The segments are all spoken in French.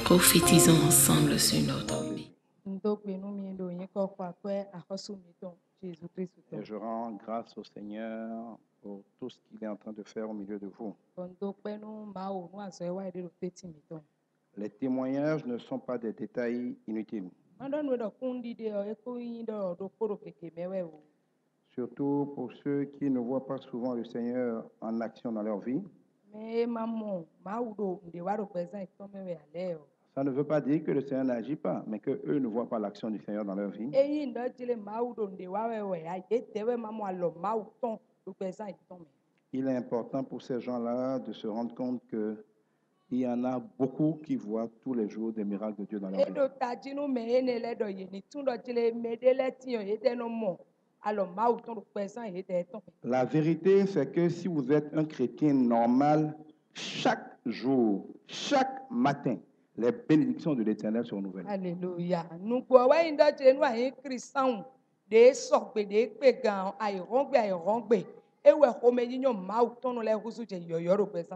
Prophétisons ensemble sur notre vie. Et je rends grâce au Seigneur pour tout ce qu'il est en train de faire au milieu de vous. Les témoignages ne sont pas des détails inutiles. Surtout pour ceux qui ne voient pas souvent le Seigneur en action dans leur vie. Ça ne veut pas dire que le Seigneur n'agit pas, mais qu'eux ne voient pas l'action du Seigneur dans leur vie. Il est important pour ces gens-là de se rendre compte qu'il y en a beaucoup qui voient tous les jours des miracles de Dieu dans leur vie. La vérité, c'est que si vous êtes un chrétien normal, chaque jour, chaque matin, les bénédictions de l'Éternel se renouvellent. Alléluia.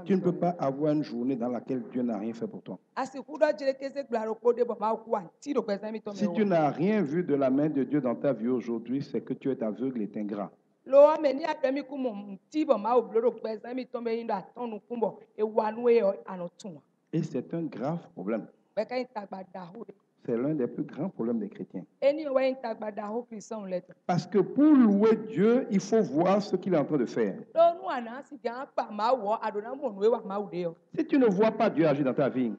Tu ne peux pas avoir une journée dans laquelle Dieu n'a rien fait pour toi. Si tu n'as rien vu de la main de Dieu dans ta vie aujourd'hui, c'est que tu es aveugle et ingrat. Et c'est un grave problème. C'est l'un des plus grands problèmes des chrétiens. Parce que pour louer Dieu, il faut voir ce qu'il est en train de faire. Si tu ne vois pas Dieu agir dans ta vie,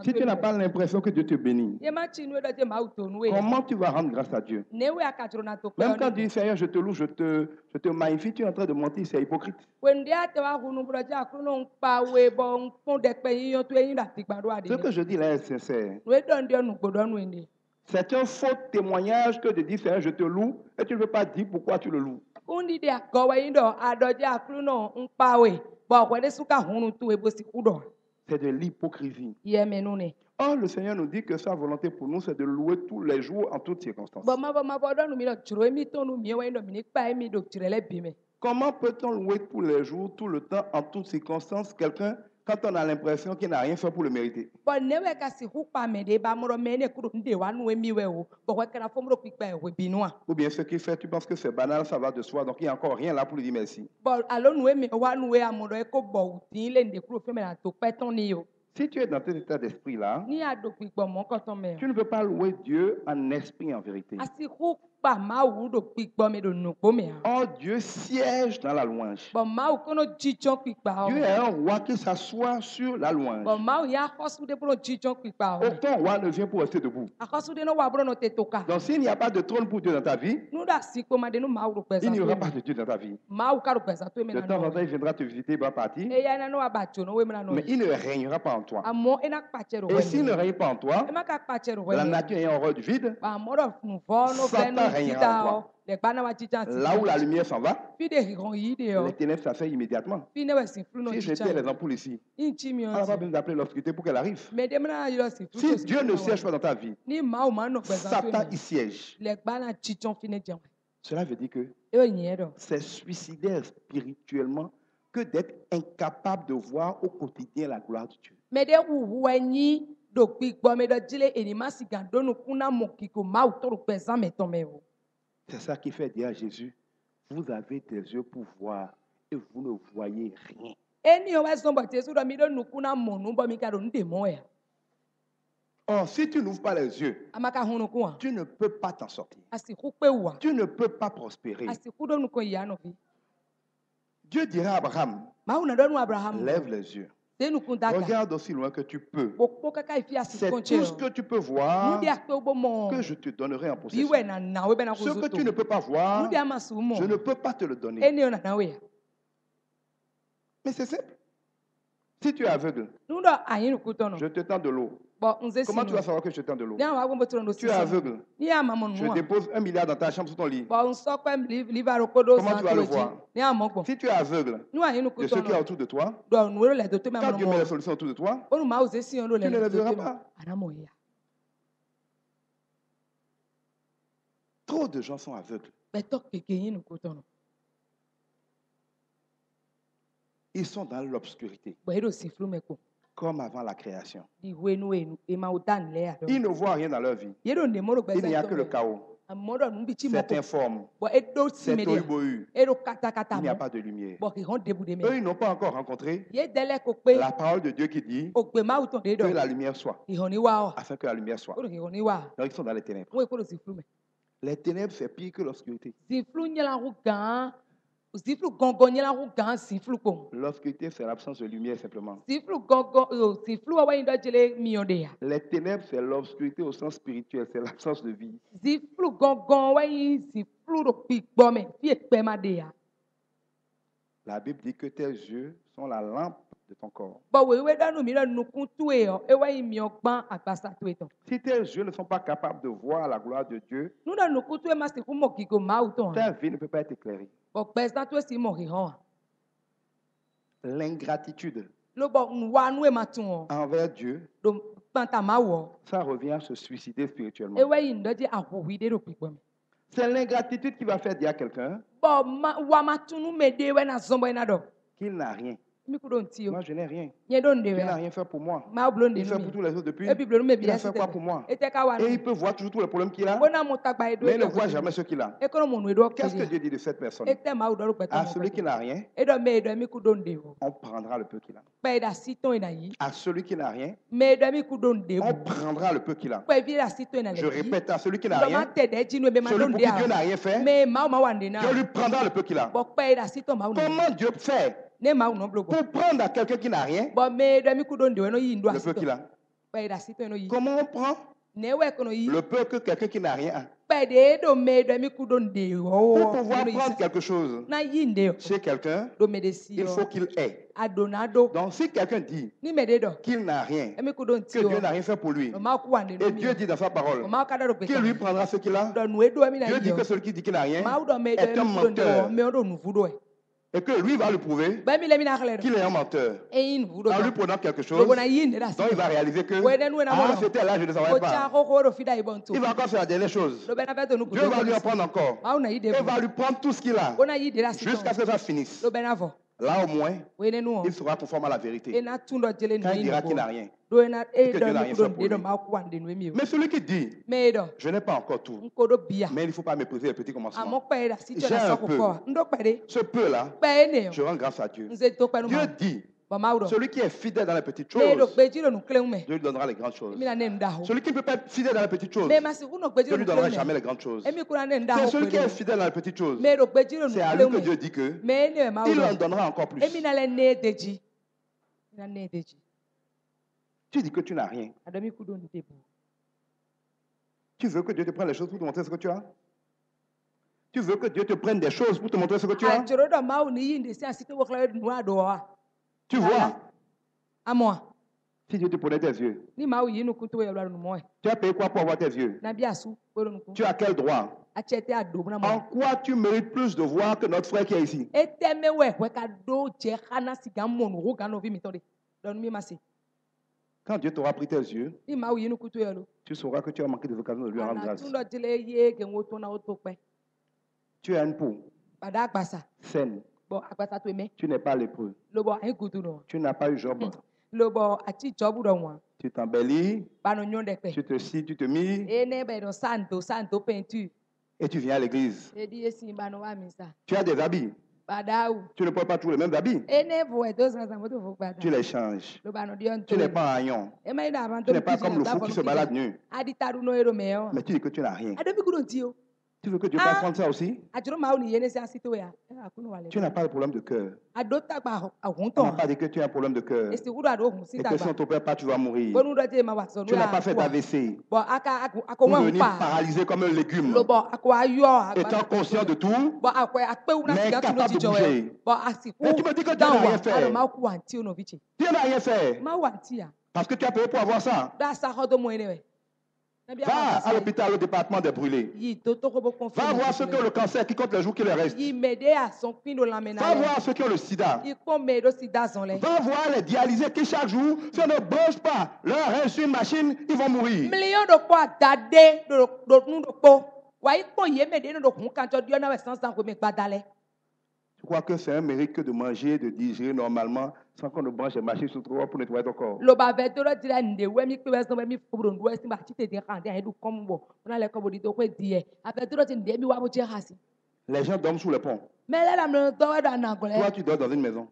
si tu n'as pas l'impression que Dieu te bénit, comment tu vas rendre grâce à Dieu? Même quand tu dis Seigneur, je te loue, je te magnifie, tu es en train de mentir, c'est hypocrite. Ce que je dis là est sincère. C'est un faux témoignage que de dire Seigneur, je te loue, et tu ne veux pas dire pourquoi tu le loues. C'est de l'hypocrisie. Or, le Seigneur nous dit que sa volonté pour nous, c'est de louer tous les jours en toutes circonstances. Comment peut-on louer tous les jours, tout le temps, en toutes circonstances, quelqu'un quand on a l'impression qu'il n'a rien fait pour le mériter? Ou bien ce qu'il fait, tu penses que c'est banal, ça va de soi, donc il n'y a encore rien là pour lui dire merci. Si tu es dans cet état d'esprit-là, tu ne peux pas louer Dieu en esprit et en vérité. Or, Dieu siège dans la louange. Dieu est un roi qui s'assoit sur la louange. Aucun roi ne vient pour rester debout. Donc, s'il n'y a pas de trône pour Dieu dans ta vie, il n'y aura pas de Dieu dans ta vie. De temps en temps, il viendra te visiter, il va partir, mais il ne régnera pas en toi. Et s'il ne règne pas en toi, la nature ayant horreur du vide, Satan régnera en toi. Là où la lumière s'en va, les ténèbres s'affaissent immédiatement. Si j'étais les ampoules ici, on n'a pas besoin d'appeler l'obscurité pour qu'elle arrive. Si Dieu ne siège pas dans ta vie, Satan y siège. Cela veut dire que c'est suicidaire spirituellement que d'être incapable de voir au quotidien la gloire de Dieu. C'est ça qui fait dire à Jésus, vous avez des yeux pour voir et vous ne voyez rien. Or, si tu n'ouvres pas les yeux, tu ne peux pas t'en sortir. Tu ne peux pas prospérer. Dieu dira à Abraham, lève les yeux. Regarde aussi loin que tu peux. C'est tout ce que tu peux voir que je te donnerai en possession. Ce que tu ne peux pas voir, je ne peux pas te le donner. Mais c'est simple. Si tu es aveugle, je te tends de l'eau. Comment tu vas savoir que je te tends de l'eau? Tu es aveugle. Je dépose 1 milliard dans ta chambre sous ton lit. Comment tu vas le voir? Si tu es aveugle de ce qu'il y a autour de toi, quand Dieu met la solution autour de toi, tu ne le verras pas. Trop de gens sont aveugles. Ils sont dans l'obscurité. comme avant la création. Ils ne voient rien dans leur vie. Il n'y a que le chaos. C'est informe. C'est tohu-bohu. Il n'y a pas de lumière. Eux, ils n'ont pas encore rencontré la parole de Dieu qui dit que la lumière soit. Afin que la lumière soit. Donc, ils sont dans les ténèbres. Les ténèbres, c'est pire que l'obscurité. L'obscurité, c'est l'absence de lumière simplement. Les ténèbres, c'est l'obscurité au sens spirituel, c'est l'absence de vie. La Bible dit que tes yeux sont la lampe de ton corps. Si tes yeux ne sont pas capables de voir la gloire de Dieu, ta vie ne peut pas être éclairée. L'ingratitude envers Dieu, ça revient à se suicider spirituellement. C'est l'ingratitude qui va faire dire à quelqu'un qu'il n'a rien. Moi, je n'ai rien. Il n'a rien fait pour moi. Il fait pour tous les autres depuis. Il a fait quoi pour moi? Et il peut voir toujours tous les problèmes qu'il a, mais il ne voit jamais ce qu'il a. Qu'est-ce que Dieu dit de cette personne? À celui qui n'a rien, on prendra le peu qu'il a. À celui qui n'a rien, on prendra le peu qu'il a. Je répète, à celui qui n'a rien, celui pour qui Dieu n'a rien fait, Dieu lui prendra le peu qu'il a. Comment Dieu fait pour prendre à quelqu'un qui n'a rien le peu qu'il a? Comment on prend le peu que quelqu'un qui n'a rien a? Pour pouvoir prendre quelque chose chez quelqu'un, il faut qu'il ait. Donc si quelqu'un dit qu'il n'a rien, que Dieu n'a rien fait pour lui, et Dieu dit dans sa parole qu'il lui prendra ce qu'il a, Dieu dit que celui qui dit qu'il n'a rien est un menteur. Et que lui va lui prouver qu'il est un menteur. En lui prenant quelque chose, donc il va réaliser que c'était là, je ne savais pas. Il va encore faire la dernière chose. Dieu va lui en prendre encore. Il va lui prendre tout ce qu'il a jusqu'à ce que ça finisse. Là au moins, il sera conforme à la vérité. Quand il dira qu'il n'a rien, et que Dieu n'a rien fait pour lui. Mais celui qui dit, je n'ai pas encore tout, mais il ne faut pas mépriser les petits commencements. J'ai un peu. Ce peu-là, je rends grâce à Dieu. Dieu dit, celui qui est fidèle dans les petites choses, Dieu lui donnera les grandes choses. Celui qui ne peut pas être fidèle dans les petites choses, Dieu ne lui donnera jamais les grandes choses. C'est celui qui est fidèle dans les petites choses, c'est à lui que Dieu dit que il en donnera encore plus. Tu dis que tu n'as rien. Tu veux que Dieu te prenne les choses pour te montrer ce que tu as? Tu veux que Dieu te prenne des choses pour te montrer ce que tu as? Tu vois? À moi. Si Dieu te prenait tes yeux, tu as payé quoi pour avoir tes yeux? Tu as quel droit? En quoi tu mérites plus de voir que notre frère qui est ici? Quand Dieu t'aura pris tes yeux, tu sauras que tu as manqué des occasions de lui rendre grâce. Tu as une peau saine. Tu n'es pas lépreux. Tu n'as pas eu Job. Tu t'embellis, tu te scies, tu te mis, et tu viens à l'église. Tu as des habits. Tu ne portes pas tous les mêmes habits. Tu les changes. Tu n'es pas un haillon. Tu n'es pas comme le fou qui se balade nu. Mais tu dis que tu n'as rien. Tu veux que Dieu fasse prendre ça aussi? Tu n'as pas de problème de cœur. On n'a pas dit que tu as un problème de cœur. Et que si on ne t'opère pas, tu vas mourir. Tu n'as pas fait d'AVC pour venir paralysé comme un légume. Étant conscient de tout, mais capable de bouger. Et tu me dis que tu n'as rien fait. Tu n'as rien fait. Parce que tu as payé pour avoir ça. Va à l'hôpital, au département des brûlés. Va voir ceux qui ont le cancer, qui comptent les jours qui leur restent. Va voir ceux qui ont le sida. Va voir les dialysés qui chaque jour, si on ne bouge pas leur rein sur une machine, ils vont mourir. Je crois que c'est un mérite que de manger, de digérer normalement, sans qu'on ne branche les machines sur toi pour nettoyer ton corps. Les gens dorment sous le pont. Toi, tu dors dans une maison.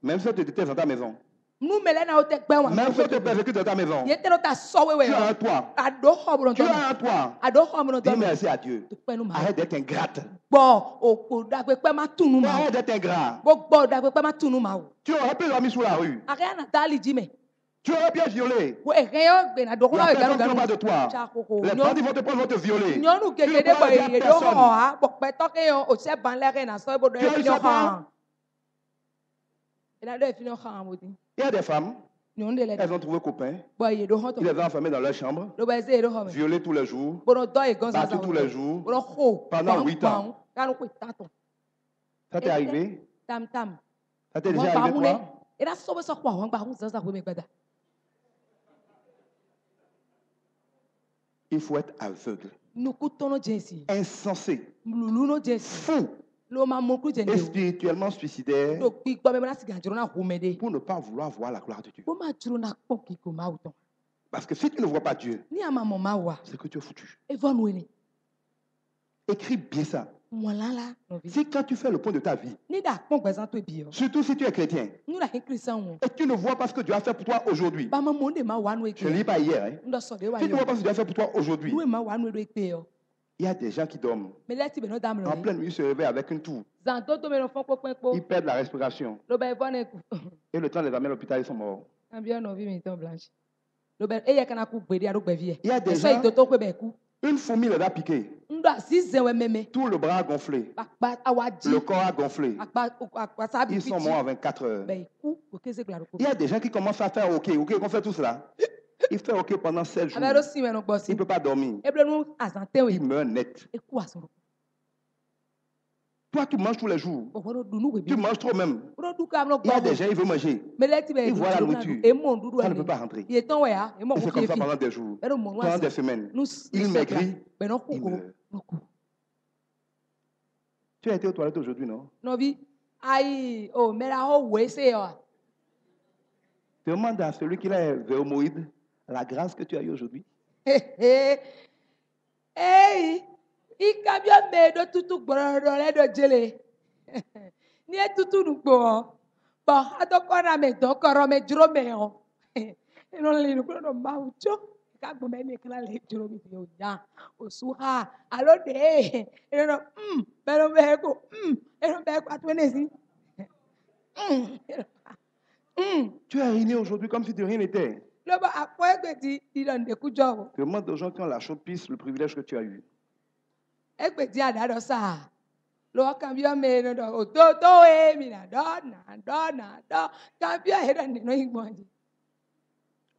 Même si tu te détestes dans ta maison. Même si tu es persécuté dans ta maison. Tu as un toit. Tu as un toit. Dis merci à Dieu. Arrête d'être ingrate. Arrête d'être ingrat. Tu aurais pu dormir sous la rue. Tu aurais bien violé. La personne qui n'a pas de toi. Les bandits vont te prendre, vont te violer. Tu ne peux dire personne. Il y a des femmes, elles ont trouvé copain. Ils les ont enfermés dans leur chambre, violés tous les jours, battus tous les jours, pendant 8 ans. Ça t'est arrivé? Ça t'est déjà arrivé, toi? Il faut être aveugle, insensé, fou et spirituellement suicidaire pour ne pas vouloir voir la gloire de Dieu. Parce que si tu ne vois pas Dieu, c'est que tu es foutu. Écris bien ça. Si quand tu fais le point de ta vie, surtout si tu es chrétien, et tu ne vois pas ce que Dieu a fait pour toi aujourd'hui, je ne lis pas hier, hein. Si tu ne vois pas ce que Dieu a fait pour toi aujourd'hui, il y a des gens qui dorment. En pleine nuit, ils se réveillent avec une toux. Ils perdent la respiration. Et le temps de les amener à l'hôpital, ils sont morts. Il y a des gens, une fourmi les a piqués. Tout le bras a gonflé. Le corps a gonflé. Ils sont morts en 24 heures. Il y a des gens qui commencent à faire OK, qu'on fait tout cela. Il fait OK pendant 7 jours. Il ne peut pas dormir. Il meurt net. Toi, tu manges tous les jours. Tu manges trop même. Il y a des gens, ils veulent manger. Ils voient la nourriture. Ça ne peut pas rentrer. Et c'est comme ça pendant des jours, pendant des semaines. Il maigrit, il meurt. Tu as été aux toilettes aujourd'hui, non? Demande à celui qui a vermoïde la grâce que tu as eue aujourd'hui. Tu as rini aujourd'hui comme si de rien n'était. Demande aux gens qui ont la chaude pisse le privilège que tu as eu. Il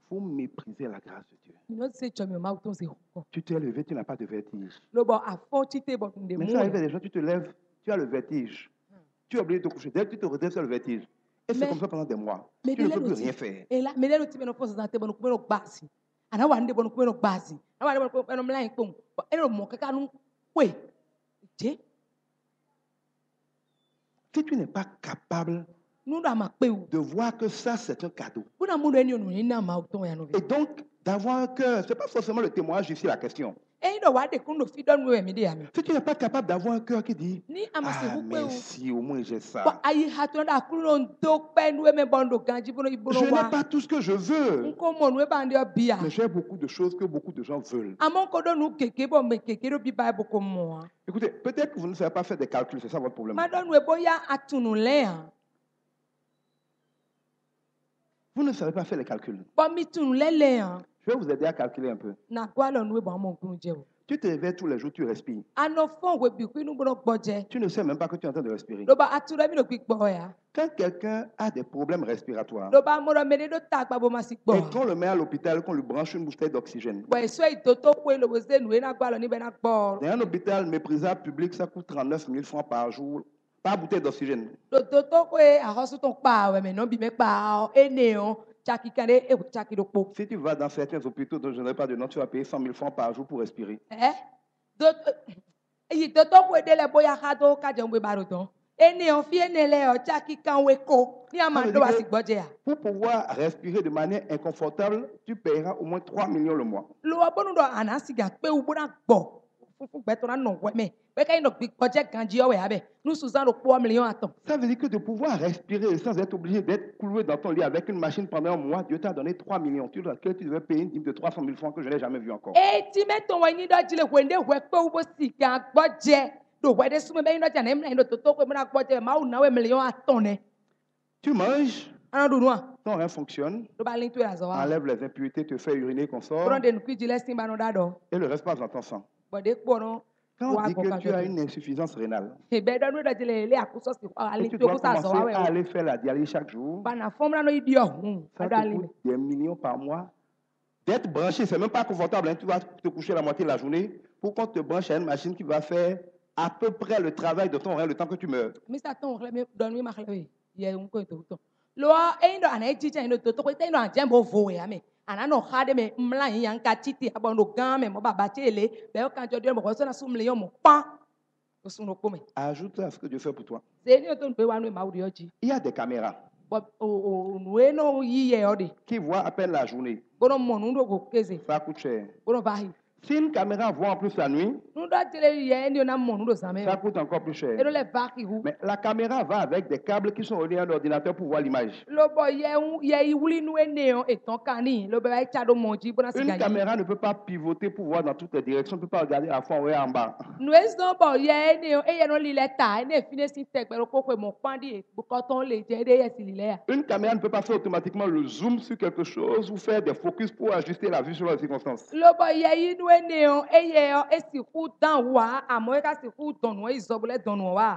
faut mépriser la grâce de Dieu. Tu t'es levé, tu n'as pas de vertige. Mais ça arrive à des gens, tu te lèves, tu as le vertige. Tu as oublié de te coucher. Dès que tu te redresses, tu as le vertige. Et c'est comme ça pendant des mois. Tu ne peux plus rien faire. Si tu n'es pas capable de voir que ça, c'est un cadeau. Et donc, d'avoir un cœur, ce n'est pas forcément le témoignage ici la question. Si tu n'es pas capable d'avoir un cœur qui dit « Ah, merci, au moins j'ai ça. Je n'ai pas tout ce que je veux. Mais j'ai beaucoup de choses que beaucoup de gens veulent. » Écoutez, peut-être que vous ne savez pas faire des calculs, c'est ça votre problème. Vous ne savez pas faire les calculs. Je vais vous aider à calculer un peu. Tu te réveilles tous les jours, tu respires. Tu ne sais même pas que tu es en train de respirer. Quand quelqu'un a des problèmes respiratoires, et qu'on le met à l'hôpital, qu'on lui branche une bouteille d'oxygène, dans un hôpital méprisable public, ça coûte 39 000 francs par jour, par bouteille d'oxygène. Si tu vas dans certains hôpitaux dont je n'ai pas de nom, tu vas payer 100 000 francs par jour pour respirer. Pour pouvoir respirer de manière inconfortable, tu paieras au moins 3 millions le mois. Ça veut dire que de pouvoir respirer sans être obligé d'être cloué dans ton lit avec une machine pendant un mois, Dieu t'a donné 3 millions. Tu devais payer une dîme de 300 000 francs que je n'ai jamais vu encore. Tu manges, ton rein fonctionne, enlève les impuretés, te fait uriner, qu'on sort, et le reste passe dans ton sang. Quand on dit que tu as une insuffisance rénale, et tu dois commencer à aller faire la dialyse chaque jour, ça te coûte des millions par mois. D'être branché, ce n'est même pas confortable. Hein. Tu vas te coucher la moitié de la journée pour qu'on te branche à une machine qui va faire à peu près le travail de ton rein le temps que tu meurs. Ajoute à ce que Dieu fait pour toi. Il y a des caméras qui voient à peine la journée. Ça coûte cher. Si une caméra voit en plus la nuit, ça coûte encore plus cher. Mais la caméra va avec des câbles qui sont reliés à un ordinateur pour voir l'image. Une caméra ne peut pas pivoter pour voir dans toutes les directions, ne peut pas regarder à la fois en haut et en bas. Une caméra ne peut pas faire automatiquement le zoom sur quelque chose ou faire des focus pour ajuster la vue selon les circonstances.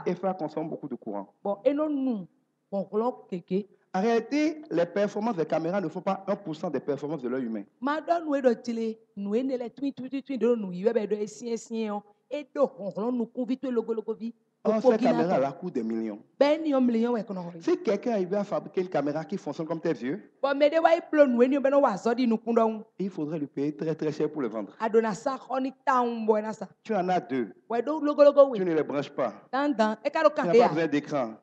Et ça consomme beaucoup de courant. En réalité, les performances des caméras ne font pas 1% des performances de l'œil humain. Or, cette caméra la coûte des millions. Si quelqu'un arrivait à fabriquer une caméra qui fonctionne comme tes yeux, il faudrait lui payer très très cher pour le vendre. Tu en as deux. Tu ne les branches pas. Tu n'as pas besoin d'écran.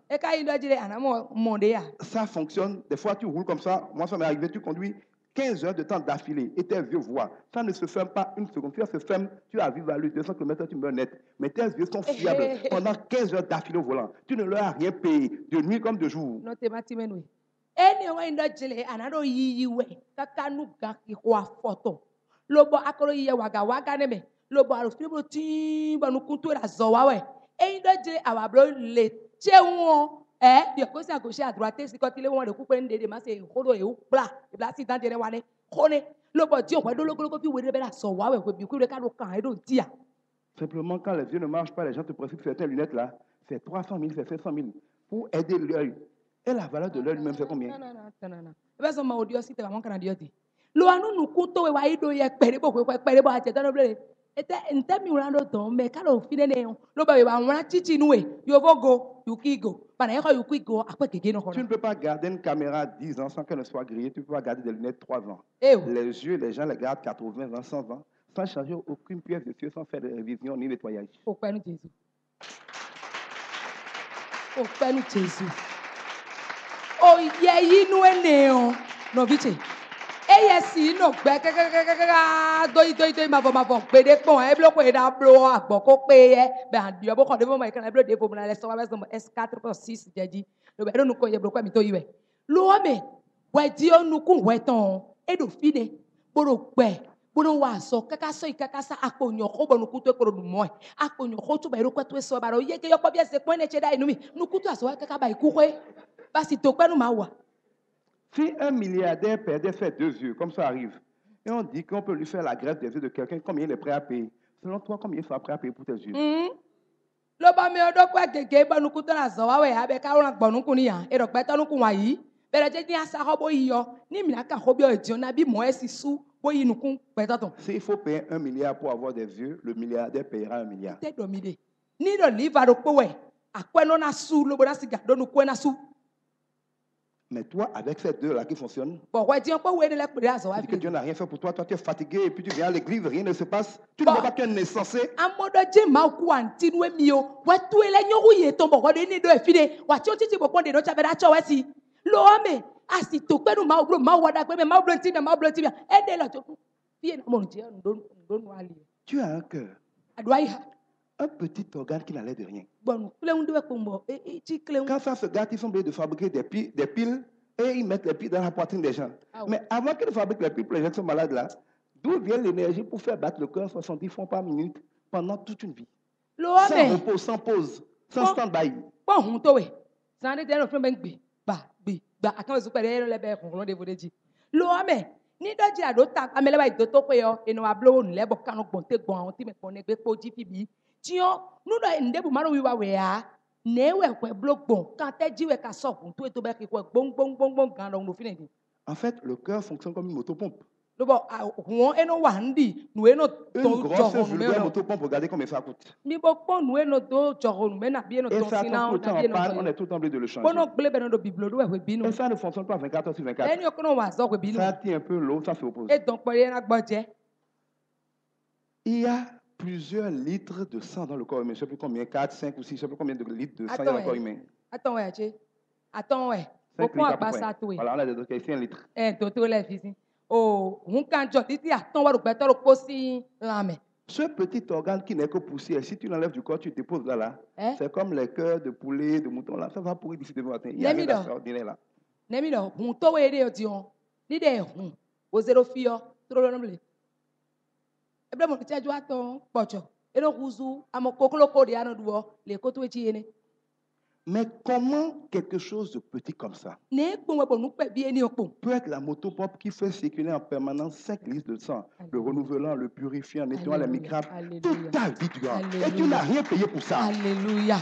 Ça fonctionne. Des fois, tu roules comme ça. Moi, ça m'est arrivé. Tu conduis 15 heures de temps d'affilée et tes yeux voient. Ça ne se ferme pas une seconde. Tu se fermes, tu arrives à lui 200 km, tu meurs net. Mais tes yeux sont fiables pendant 15 heures d'affilée au volant. Tu ne leur as rien payé, de nuit comme de jour. Simplement, quand les yeux ne marchent pas, les gens te prescrivent certaines lunettes là. C'est 300 000, c'est 500 000 pour aider l'œil. Et la valeur de l'œil lui-même, c'est combien? Tu ne peux pas garder une caméra 10 ans sans qu'elle ne soit grillée. Tu peux pas garder des lunettes 3 ans. Les yeux, les gens les gardent 80 ans, 100 ans, sans changer aucune pièce de yeux, sans faire de révision ni nettoyage. Au Père nous Jésus. Au Père nous Jésus. Oh, yeyi nous néon. Non, vite. Si no gbe do ma bo gbe de pon e blo ko da blo agbo ko pe e be an dio bo ko de mo ma kan e blo de fo na le so wa S4.6 jeji lo be do nu ko ye blo ko mi to yiwe lo me we di onu ku we ton e do fide boro gbe boro wa so kaka so ikaka sa aponyo ko bo nu ku to ko du mo aponyo ko to be ro ko to so ba ro ye ke yo ko bi ese pon ne che da inu mi nu ku to aso wa kaka ba iku ko ba si to pe nu ma wa. Si un milliardaire perdait ses 2 yeux, comme ça arrive, et on dit qu'on peut lui faire la greffe des yeux de quelqu'un, combien il est prêt à payer? Selon toi, combien il sera prêt à payer pour tes yeux? S'il faut payer 1 milliard pour avoir des yeux, le milliardaire payera 1 milliard. Mais toi, avec ces deux-là qui fonctionnent, tu dis que Dieu n'a rien fait pour toi, toi tu es fatigué, et puis tu viens à l'église, rien ne se passe. Tu ne vois pas que tu es insensé. Tu as un cœur. Un petit organe qui n'allait de rien. Quand ça se gâte, ils sont obligés de fabriquer des piles et ils mettent les piles dans la poitrine des gens. Mais avant qu'ils ne fabriquent les piles pour les gens qui sont malades là, d'où vient l'énergie pour faire battre le cœur 70 fois par minute pendant toute une vie? Sans repos, sans pause, sans stand-by. Ni doji adota amele ba idoto pe yo eno ablo nle bo kanu gbonte gbon àwọn tí me kon ne gbe po GPB ti o nu do nde bu maro wiwa we a ne we kwe blo gbon kan te jiwe ka so kun to be ki kwe gbon gbon gbon gbon gan lo no fini ni. En fait, le cœur fonctionne comme une motopompe. Une grosse vulgaire motopompe, regardez combien ça coûte. Et ça coûte tout le temps en panne, on est tout le temps obligé de le changer. Et ça ne fonctionne pas 24 heures sur 24. Ça tient un peu l'eau, ça se oppose. Il y a plusieurs litres de sang dans le corps humain. Je ne sais plus combien, 4, 5 ou 6, je ne sais plus combien de litres de sang dans le corps humain. Voilà, on a des trucs ici, 1 litre. Ce petit organe qui n'est que poussière, si tu l'enlèves du corps, tu déposes là, c'est comme les cœurs de poulet, de mouton, là, ça va pourrir d'ici demain matin. Il y a rien d'extraordinaire là. Mais comment quelque chose de petit comme ça peut être la motopompe qui fait circuler en permanence 5 litres de sang, le renouvelant, le purifiant, nettoyant les microbes, toute ta vie durant. Et tu n'as rien payé pour ça. Alléluia.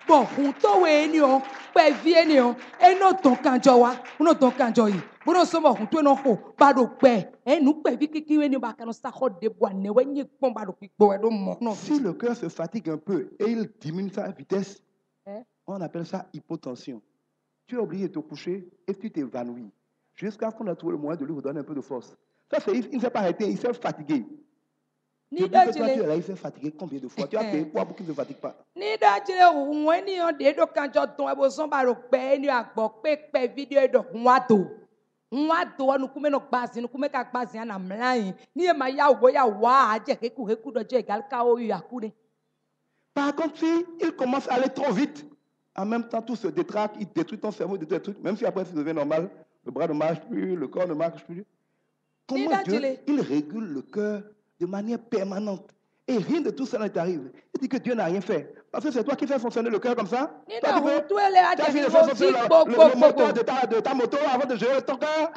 Bon, on to weni on, pe vieni on, e no ton kanjo wa, no ton kanjo yi. Bono somo on to no ho, ba do pe. E nu pe vi kiki weni ba kanu sa ho de boa ne wenye pon ba do pipo e do mo no. Si le cœur se fatigue un peu et il diminue sa vitesse, on appelle ça hypotension. Tu es obligé de te coucher et tu t'évanouis jusqu'à ce qu'on a trouvé le moyen de lui redonner un peu de force. Ça, il ne s'est pas arrêté, il s'est fatigué. Depuis que toi, tu es là, il s'est fatigué combien de fois? Tu as payé quoi pour qu'il ne se fatigue pas? Par contre, si il commence à aller trop vite, en même temps, tout se détraque, il détruit ton cerveau, il détruit des trucs. Même si après, ça devient normal, le bras ne marche plus, le corps ne marche plus. Comment Dieu, il régule le cœur de manière permanente. Et rien de tout ça ne t'arrive. Il dit que Dieu n'a rien fait. Parce que c'est toi qui fais fonctionner le cœur comme ça. Tu as fini de faire fonctionner le moteur de ta moto avant de gérer ton cœur.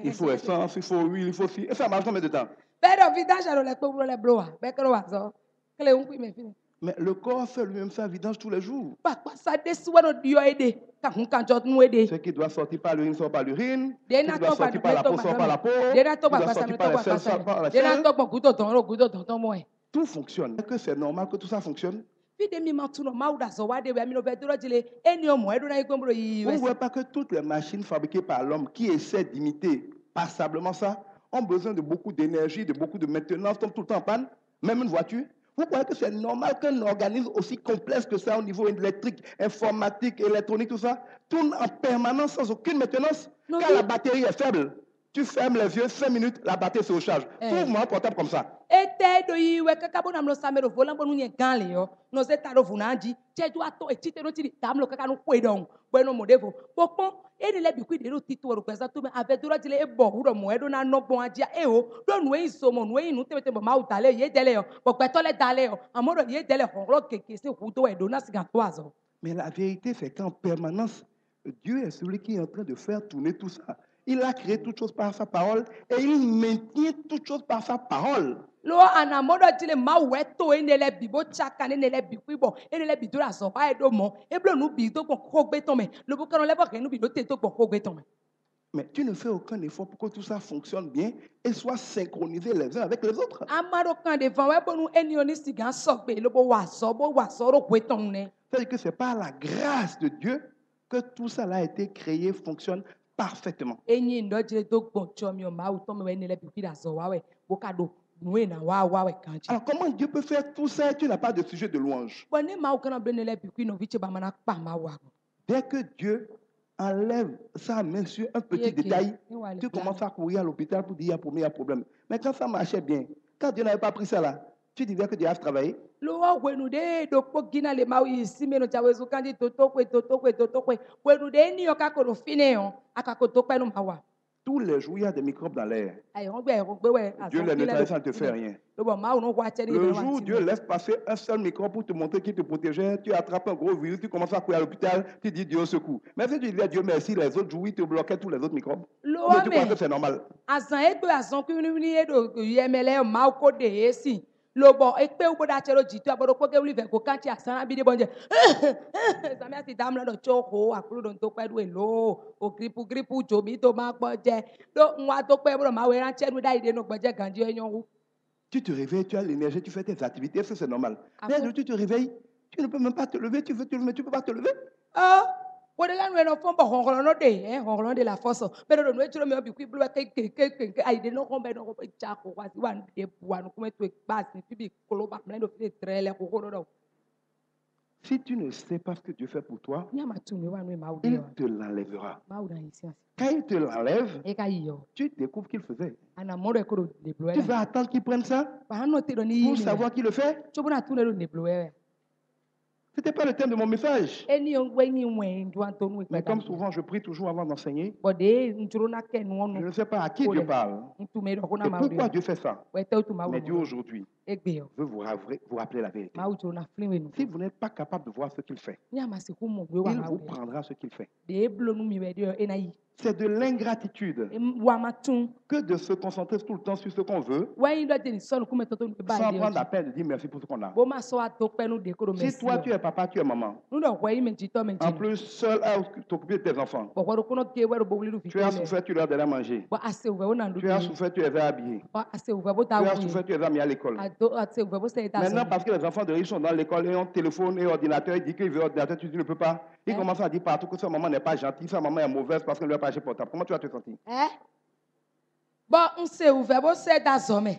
Il faut essence, il faut huile, il faut si. Et ça marche combien de temps? Mais le corps fait lui-même sa vidange tous les jours. Ce qui doit sortir par l'urine sort par l'urine. Ce qui doit sortir par la peau sort par la peau. Ce qui doit sortir par la selle sort par la selle. Tout fonctionne. Est-ce que c'est normal que tout ça fonctionne? Vous ne voyez pas que toutes les machines fabriquées par l'homme qui essaient d'imiter passablement ça ont besoin de beaucoup d'énergie, de beaucoup de maintenance, comme tout le temps en panne, même une voiture. Vous croyez que c'est normal qu'un organisme aussi complexe que ça au niveau électrique, informatique, électronique, tout ça, tourne en permanence sans aucune maintenance? Quand la batterie est faible, tu fermes les yeux, 5 minutes, la batterie se recharge. Trouve-moi un portable comme ça. Mais la vérité, c'est qu'en permanence, Dieu est celui qui est en train de faire tourner tout ça. Il a créé toutes choses par sa parole et il maintient toutes choses par sa parole. Lo anamodo tile ma weto enele bibo chaka enele bibo enele bidura so pa edo mo eblo nu bi to pon ko gbe ton me lo bu kan le bo nu bi do te to pon ko gbe ton me. Mais tu ne fais aucun effort pour que tout ça fonctionne bien et soit synchronisé les uns avec les autres. Amaro kan de van we bonu eni oni sigan so pe lo bo wa so ro gbe ton ne. C'est-à-dire que c'est par la grâce de Dieu que tout ça a été créé, fonctionne parfaitement. Eni ndo je do gbon cho mi o ma u ton me we enele bi da so wa we bo ka do. Alors comment Dieu peut faire tout ça et tu n'as pas de sujet de louange? Dès que Dieu enlève sa main sur un petit détail, tu commences à courir à l'hôpital pour dire il y a un problème. Mais quand ça marchait bien, quand Dieu n'avait pas pris ça là, tu disais que Dieu a travaillé. Tous les jours, il y a des microbes dans l'air. Dieu les nettoie, ça ne te fait rien. Le jour où Dieu laisse passer un seul microbe pour te montrer qu'il te protégeait, tu attrapes un gros virus, tu commences à courir à l'hôpital, tu dis Dieu au secours. Mais si tu dis à Dieu merci, les autres jours, il te bloquait tous les autres microbes. Mais tu crois que c'est normal. Lobo ekpe uboda chero jitu abodo koke ulive ko kanti asana bi de bonje samia ti damla do choko akuru don to pedu elo o gripu jobi to ma gboje do nwa to pe bro ma we ran chenu da ide no gboje ganji eyan wu. Tu te réveilles, tu as l'énergie, tu fais tes activités, ça c'est normal. Mais tu te réveilles, tu ne peux même pas te lever, tu veux te lever, tu ne peux pas te lever. Pour les gens no fomba hongolo de la force pero do no chiro me obi ku blu ke ai de no kombe no ko cha ko kwasi wan de buanu kuma to pass ni tibi koloba na do fi trele ko ko do. Si tu ne sais pas ce que Dieu fait pour toi, il te l'enlèvera. Quand il te l'enlève, tu découvres qu'il faisait. Tu vas attendre qu'il prenne ça pour savoir qui le fait. Ce n'était pas le thème de mon message. Mais comme souvent, je prie toujours avant d'enseigner. Je ne sais pas à qui Dieu parle. Et pourquoi Dieu fait ça. Mais Dieu aujourd'hui veut vous rappeler la vérité. Si vous n'êtes pas capable de voir ce qu'il fait, il vous prendra ce qu'il fait. C'est de l'ingratitude que de se concentrer tout le temps sur ce qu'on veut sans prendre la peine de dire merci pour ce qu'on a. Si toi tu es papa, tu es maman, en plus seul à t'occuper de tes enfants, tu as souffert, tu leur as donné à manger, tu as souffert, tu les as habillés, tu as souffert, tu les as mis à l'école. Maintenant parce que les enfants de riches sont dans l'école et ont téléphone et ordinateur, ils disent qu'ils veulent ordinateur, tu dis ne peux pas. Ils commencent à dire partout que sa maman n'est pas gentille, sa maman est mauvaise parce qu'elle ne lui a pas acheté portable. Comment tu vas te sentir? Bon, on s'est ouvert, bon, c'est d'azome.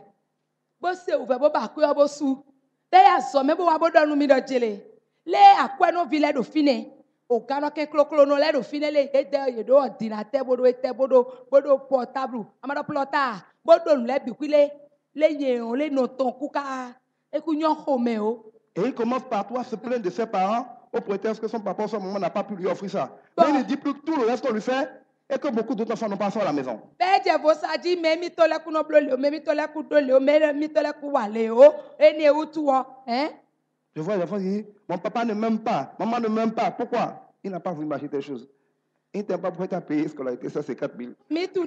Bon, c'est ouvert, bon, bah, quoi, bon, sous. T'es azome, bon, bon, dans nous, de télé. Les à quoi nous village de fine. Au canot que cloclo, nous, les de fine, les aides, de ordinateur, bodo, portable, amada plota, bodo, les biquilés, les yéons, les notons, kouka, et cougnon, homéo. Et il commence partout à se plaindre de ses parents au prétexte que son papa ou son maman n'a pas pu lui offrir ça. Mais il ne dit plus que tout le reste qu'on lui fait et que beaucoup d'autres enfants n'ont pas ça à la maison. Je vois les enfants qui disent, mon papa ne m'aime pas, maman ne m'aime pas. Pourquoi? Il n'a pas voulu m'acheter des choses. Il ne t'a pas prêt à payer scolarité, ça c'est 4 000. Mais tout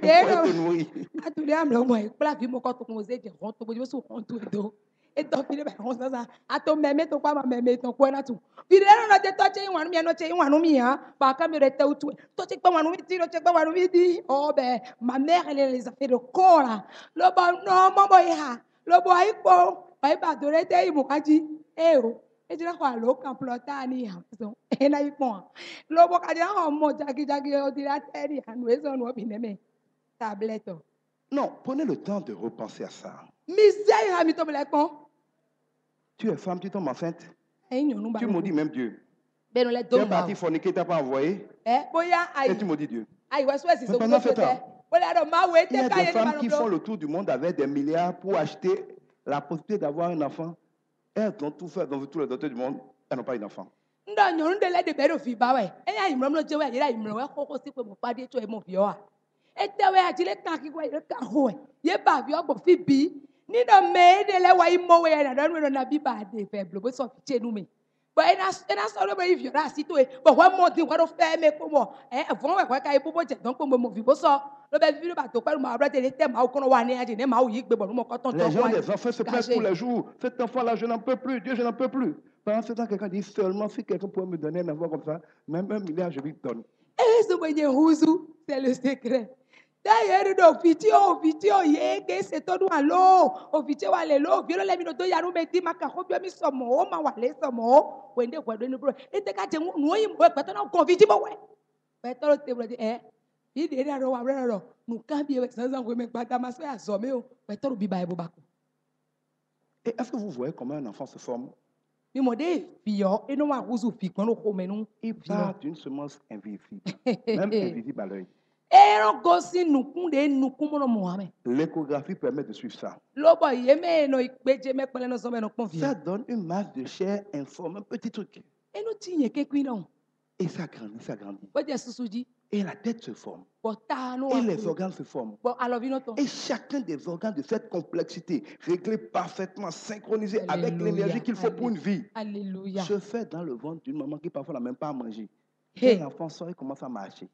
et donc il va on ça a to meme to kwa meme to kwa na tu vile no te to che wanu mi no che wanu mi ha ba ka mi re te utu to che pa wanu mi ti no che pa wanu mi di oh ben ma mère elle les a fait de corps là lo ba no mo boy ha lo boy po bai ba do re te ibu kaji o e jira kwa lo kan plota ni ha so e na ipo lo bo ka ja ho mo jagi o di la te ri anu e so no bi meme tablette. Non, prenez le temps de repenser à ça. Tu es femme, tu tombes enceinte. Tu maudis même Dieu. Tu es parti forniquer, tu n'as pas envoyé. Et tu maudis Dieu. Mais pendant ce temps, il y a des femmes qui font le tour du monde avec des milliards pour acheter la possibilité d'avoir un enfant. Elles ont tout fait dans tous les docteurs du monde. Elles n'ont pas eu d'enfant. Ni do me de le wa imo we na do no na bi ba de fe blo bo so fi chenu me but ina so lo be if you ra si to e but wa mo din wa do fe me ko mo e fon we kwa kai bo je don ko mo fi bo so Les gens, les enfants se plaignent tous les jours. Cet enfant-là, je n'en peux plus. Dieu, je n'en peux plus. Pendant ce temps, quelqu'un dit seulement si quelqu'un peut me donner un enfant comme ça, même 1 milliard, je lui donne. C'est le secret. D'ailleurs, au vidéo, c'est tout allo. Au vidéo, allo, violo les minutes, ya nous metti ma caro, bien mis son mot, ma wale son mot. When they were doing the bro, et te cache, nous y mouais, pas tant qu'on vit, ouais. Pas tant te dire, il est là, nous cambions avec 5 ans, mais pas d'amasser à sommer, pas tant biba et bobako. Et est-ce que vous voyez comment un enfant se forme? Il part d'une semence invisible, même invisible à l'œil. L'échographie permet de suivre ça. Ça donne une masse de chair informe, un petit truc. Et ça grandit, ça grandit. Et la tête se forme. Et les organes se forment. Et chacun des organes de cette complexité, réglé parfaitement, synchronisé avec l'énergie qu'il faut pour une vie, se fait dans le ventre d'une maman qui parfois n'a même pas à manger. Et l'enfant sort et commence à marcher.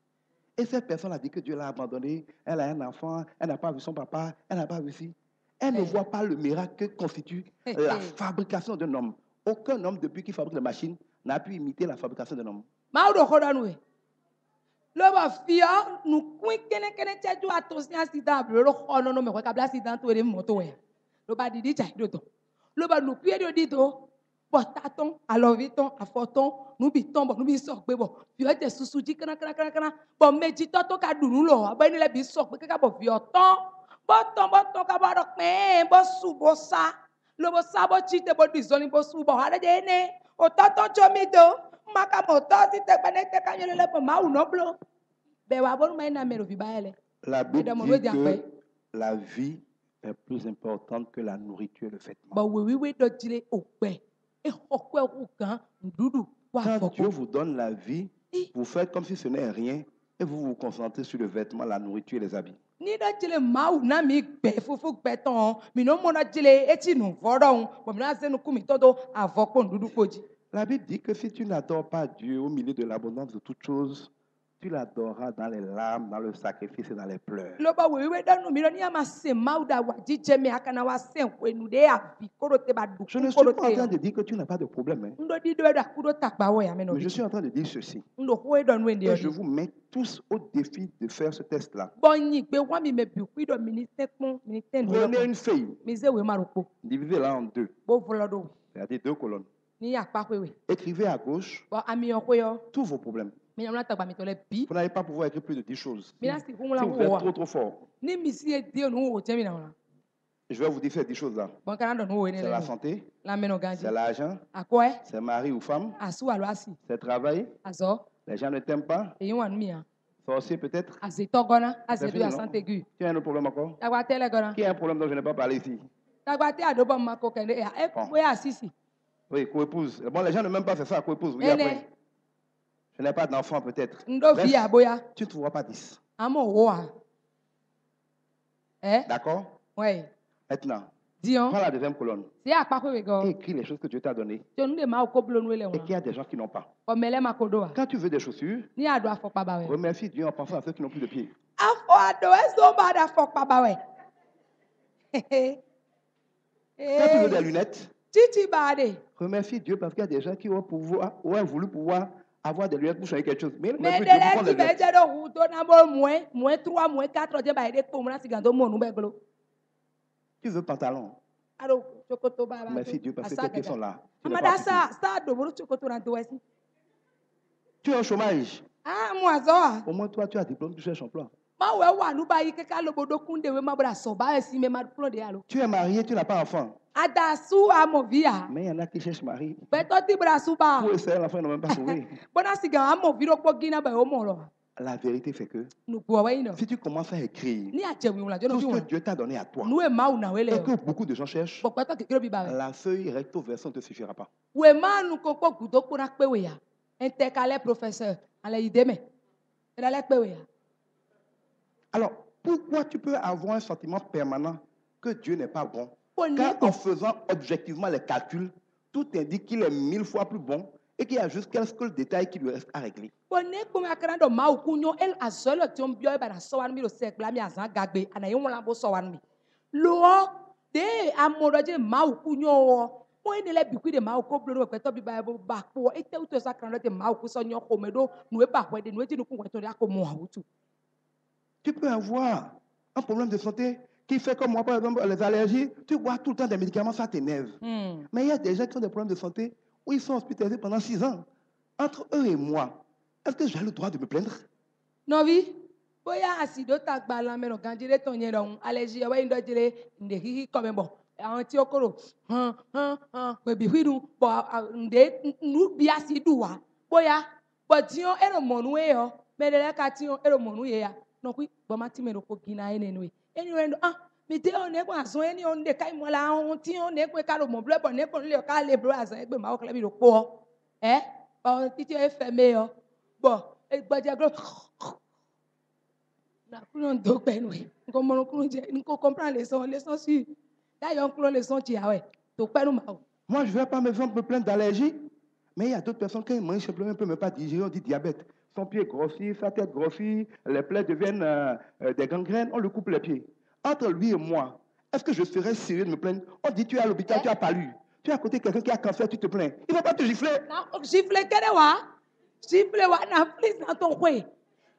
Et cette personne a dit que Dieu l'a abandonné. Elle a un enfant, elle n'a pas vu son papa, elle n'a pas vu si. Elle ne voit pas le miracle que constitue la fabrication d'un homme. Aucun homme, depuis qu'il fabrique la machine, n'a pu imiter la fabrication d'un homme. Loba fia nu kuin kene chaju attention accident lo khono no me ko kabla accident to re moto we loba didi chai do to loba nu pie do dito botaton aloviton afoton nu biton bo nu bi so pe bo fi o te susu ji kana bo meji to ka dunu lo abani le bi so pe ka bo fi oton boton ka bo ro pe bo su bo sa lo bo sa bo chi te bo dizoni bo su bo hare de ne o toto chomi do la Bible dit que la vie est plus importante que la nourriture et le vêtement. Quand Dieu vous donne la vie, vous faites comme si ce n'est rien et vous vous concentrez sur le vêtement, la nourriture et les habits. La Bible dit que si tu n'adores pas Dieu au milieu de l'abondance de toutes choses, tu l'adoreras dans les larmes, dans le sacrifice et dans les pleurs. Je ne suis pas en train de dire que tu n'as pas de problème. Hein. Mais je suis en train de dire ceci. Et je vous mets tous au défi de faire ce test-là. Prenez une feuille, divisez-la en deux. C'est-à-dire 2 colonnes. Écrivez à gauche tous vos problèmes. Vous n'allez pas pouvoir écrire plus de 10 choses. Si vous êtes trop fort. Je vais vous dire ces 10 choses là. C'est la santé, c'est l'argent, c'est mari ou femme, c'est travail, les gens ne t'aiment pas, sorcier peut-être. Tu as un autre problème encore? Qui a un problème dont je n'ai pas parlé ici? Oui, co-épouse. Bon, les gens ne m'aiment pas, c'est ça, co-épouse. Oui, après. Je n'ai pas d'enfant, peut-être. Bref, tu ne trouveras pas 10. D'accord? Oui. Maintenant, prends la deuxième colonne. Et écris les choses que Dieu t'a données. Et qu'il y a des gens qui n'ont pas. Quand tu veux des chaussures, remercie Dieu en pensant à ceux qui n'ont plus de pieds. Quand tu veux des lunettes, remercie Dieu parce qu'il y a des gens qui auraient voulu pouvoir avoir des lunettes pour changer quelque chose. Mais Dieu prend des lunettes. Tu veux pantalon? Remercie Dieu parce que tes pieds sont là. Tu es au chômage. Au moins toi, tu as diplôme, tu cherches emploi. Tu es marié, tu n'as pas d'enfant. Mais il y en a qui cherchent mari. Pour essayer, l'enfant n'a même pas trouvé. La vérité fait que si tu commences à écrire tout ce que Dieu t'a donné à toi, et que beaucoup de gens cherchent, la feuille recto verso ne te suffira pas. Alors, pourquoi tu peux avoir un sentiment permanent que Dieu n'est pas bon, quand en faisant objectivement les calculs, tout indique qu'il est 1000 fois plus bon et qu'il y a juste quelques détails qui lui restent à régler. Tu peux avoir un problème de santé qui fait comme moi, par exemple, les allergies. Tu bois tout le temps des médicaments, ça t'énerve. Mais il y a des gens qui ont des problèmes de santé où ils sont hospitalisés pendant 6 ans. Entre eux et moi, est-ce que j'ai le droit de me plaindre? Non, oui. Boya asido takbala meno ganjire tonye don allergie wa indo jire ndeki comme bon anti okoro we bi hwidu bo nde nu bi asidu wa boya bo tion ero monu e yo medele ka tion ero monu ye ya no kwi bo mati mero ko gina enenwe anyway mi te o ne kwa so eni on de kai mo la on tion ne kwe ka lo mo ble bo ne ko le ka le bro azan egbe ma o kle bi ro po ba titi e fe me yo bo e gbaje gro moi, je ne vais pas me plaindre d'allergie, mais il y a d'autres personnes qui mangent simplement, ne peuvent même pas digérer, on dit diabète. Son pied grossit, sa tête grossit, les plaies deviennent des gangrènes, on lui coupe les pieds. Entre lui et moi, est-ce que je serais sérieux de me plaindre? On dit tu es à l'hôpital, tu as palu. Tu es à côté de quelqu'un qui a cancer, tu te plains. Il ne va pas te gifler. Non, gifler, qu'est-ce que gifler, n'a plus dans ton coin.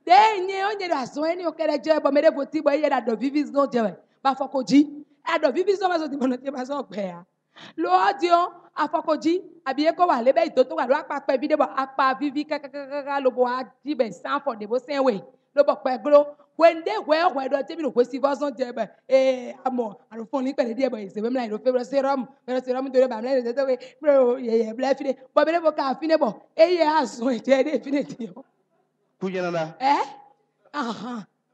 Denye onye da so eni okere je bo mere voti bo ye da do vivis no je ba fokoji e do vivis no ma so ti mo te ba so gbe ya lo dio afokoji abi e ko wa lebe ito to wa lo apa bi de bo apa vivi kaka lo bo adi be san for de bo sen we lo bo pe glo wende we do te bi no kwesi version je be amo aro fon ni pele die bo se be mla ro fe serum do re ba mla de te we bro ye bla fi de bo mere bo ka fi ne bo ye aso e je de fi ne ti o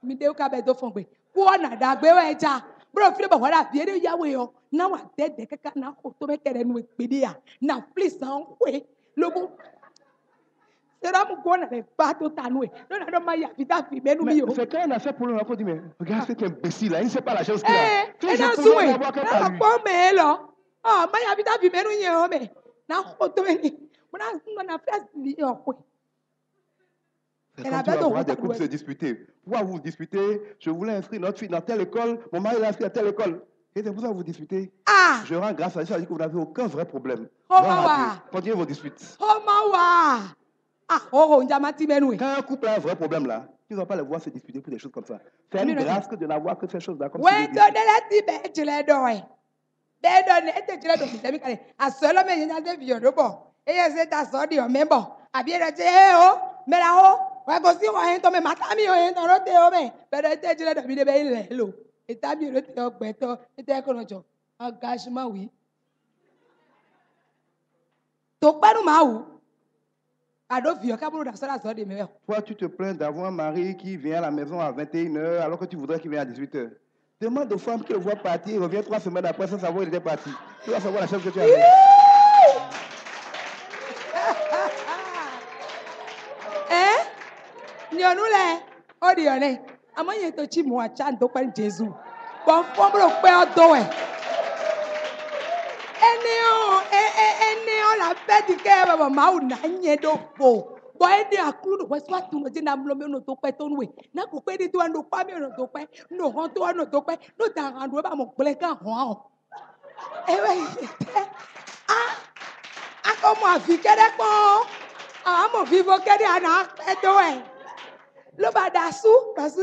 mi de ka be do fon gbe ko na da gbe we ja bro fi bo wala bi ere yawo yo na wa de kaka na ko to be kere nu pede ya na please an we lobo sera mu ko na le ba to tanu e no na do ma ya fi ta fi menu mi yo c'est quand on a fait pour le rapport dit mais regarde cet imbécile là il ne sait pas la chose qu'il a et na suwe na ko me lo ma ya fi ta fi menu ye o me na ko to me ni mo na first ni yo ko. C'est quand tu vas voir des couples se disputer. Pourquoi vous disputez? Je voulais inscrire notre fille dans telle école, mon mari l'a inscrit à telle école. Et c'est pour ça que vous disputez. Je rends grâce à Dieu que vous n'avez aucun vrai problème. Continuez vos disputes. Quand un couple a un vrai problème là, ils ne vont pas les voir se disputer pour des choses comme ça. C'est une grâce que de n'avoir que ces choses-là. Comme wa go si wa hen to me mata mi o hen to rote o me bere te jile do bi de be ile lo eta bi rote o gbe to ite ko nojo agashima wi to panu ma wu ado fi o ka buru da so de me. Toi tu te plains d'avoir un mari qui vient à la maison à 21h alors que tu voudrais qu'il vienne à 18h. Demande aux femmes qui le voient partir, il revient 3 semaines après sans savoir qu'il était parti. Tu vas savoir la chose que tu as fait. Nyonule odione amoye to chi mu acha ndo pa Jesu bon fomro pe odo e eni o la pedi ke baba ma u na nye do bo bo eni akulu we swa tu no je na mlo me no to pe to nwe na ko pe di to ando pa me no to pe no hon to no to pe no ta ando ba mo ple ka hon ewe akomo afikere pon amo vivo kere ana pe do e lo ba dasu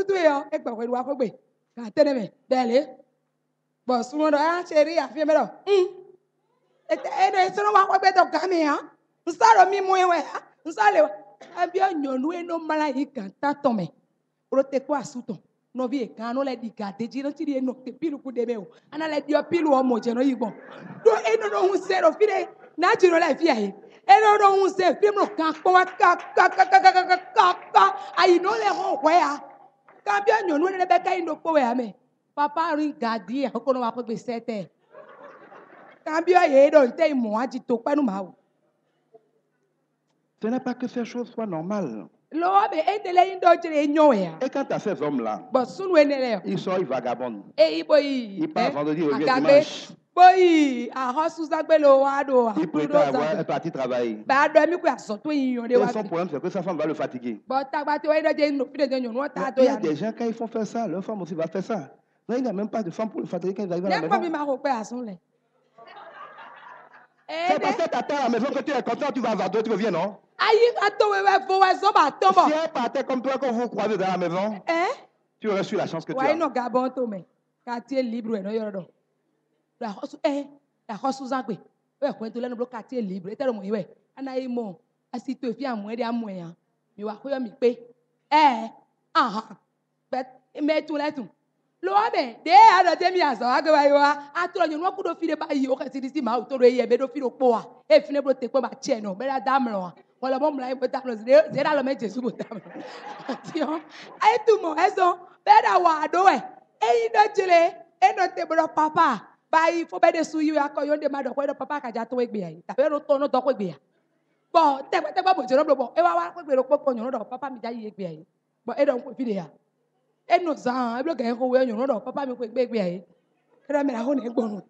tu yo e gba pẹ̀lú afogbe ka tene me bele bo su mo do a se ri afie me do eno so wa pe to ga mi ha nsaro mi mu ewe ha nsale abi onyonu eno mala yi kan ta to me ro te ko asuton no bi e kan no le di ga deji no ti ri eno te pilu ku de me o ana le di o pilu o mo je no yigbon do eno no hun se ro fi de na jiro le fi aye eno no hun se fi mo kan ko wa ka ayi no le ho we a ka bi onyonu ne be ka ino po we ame papa rin gadi e ko no wa ko gbe sete ka bi aye do te imo aji to penu ma o. Ce n'est pas que ces choses soient normales. Et quand tu as ces hommes-là, ils sont vagabonds. Ils partent vendredi, ils reviennent dimanche. Il prétend avoir un parti travailler. Et son problème, c'est que sa femme va le fatiguer. Il y a des gens, quand ils font faire ça, leur femme aussi va faire ça. Non, il n'y a même pas de femme pour le fatiguer quand il arrive à la maison. C'est parce que tu attends à la maison que tu es content, tu vas avoir d'autres, tu reviens, non? Si elle partait comme toi, quand vous croisez dans la maison, tu aurais su la chance que tu as. Papa, il faut bien des souillures à quoi on demande de quoi papa qui a tout écrit. T'as fait ton autre quoi bien. Bon, t'es pas bon, je ne bon. Et va quoi le quoi qu'on papa mi jaï écrit. Bon, et donc vidéo. Et nous en, et bloqué ko we yon do papa mi ko écrit bien. Kra me la ho ne gbonu.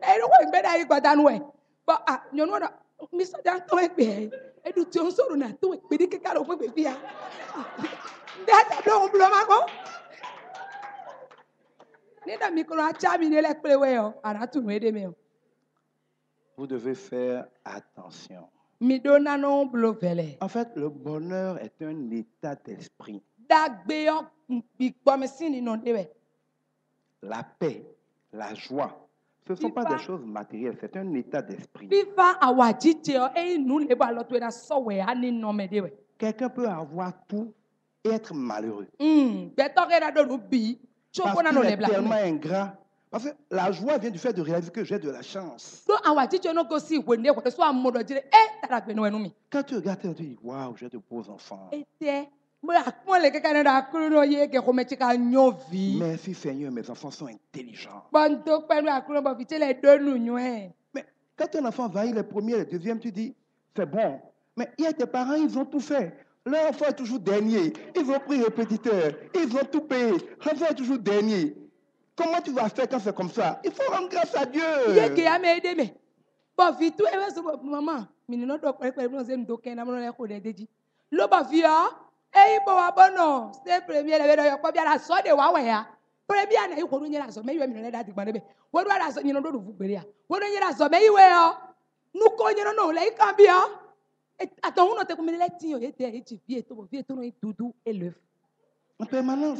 E ro ko gbe dai gba danu e. Bon, ah, yon do mi so dan to écrit. E du ti on so ro na to écrit di ke ka lo ko be bia. That don't blow ma ko. Vous devez faire attention. En fait, le bonheur est un état d'esprit. La paix, la joie, ce ne sont pas des choses matérielles, c'est un état d'esprit. Quelqu'un peut avoir tout et être malheureux. Parce qu'il est tellement ingrat. Parce que la joie vient du fait de réaliser que j'ai de la chance. Quand tu regardes, tu dis, waouh, j'ai de beaux enfants. Merci Seigneur, mes enfants sont intelligents. Mais quand un enfant va, il est premier, le deuxième, tu dis, c'est bon. Mais il y a des parents, ils ont tout fait. Leur enfant est toujours dernier. Ils ont pris répétiteur. Ils ont tout payé. L'enfant est toujours dernier. Comment tu vas faire quand c'est comme ça? Il faut rendre grâce à Dieu. En permanence.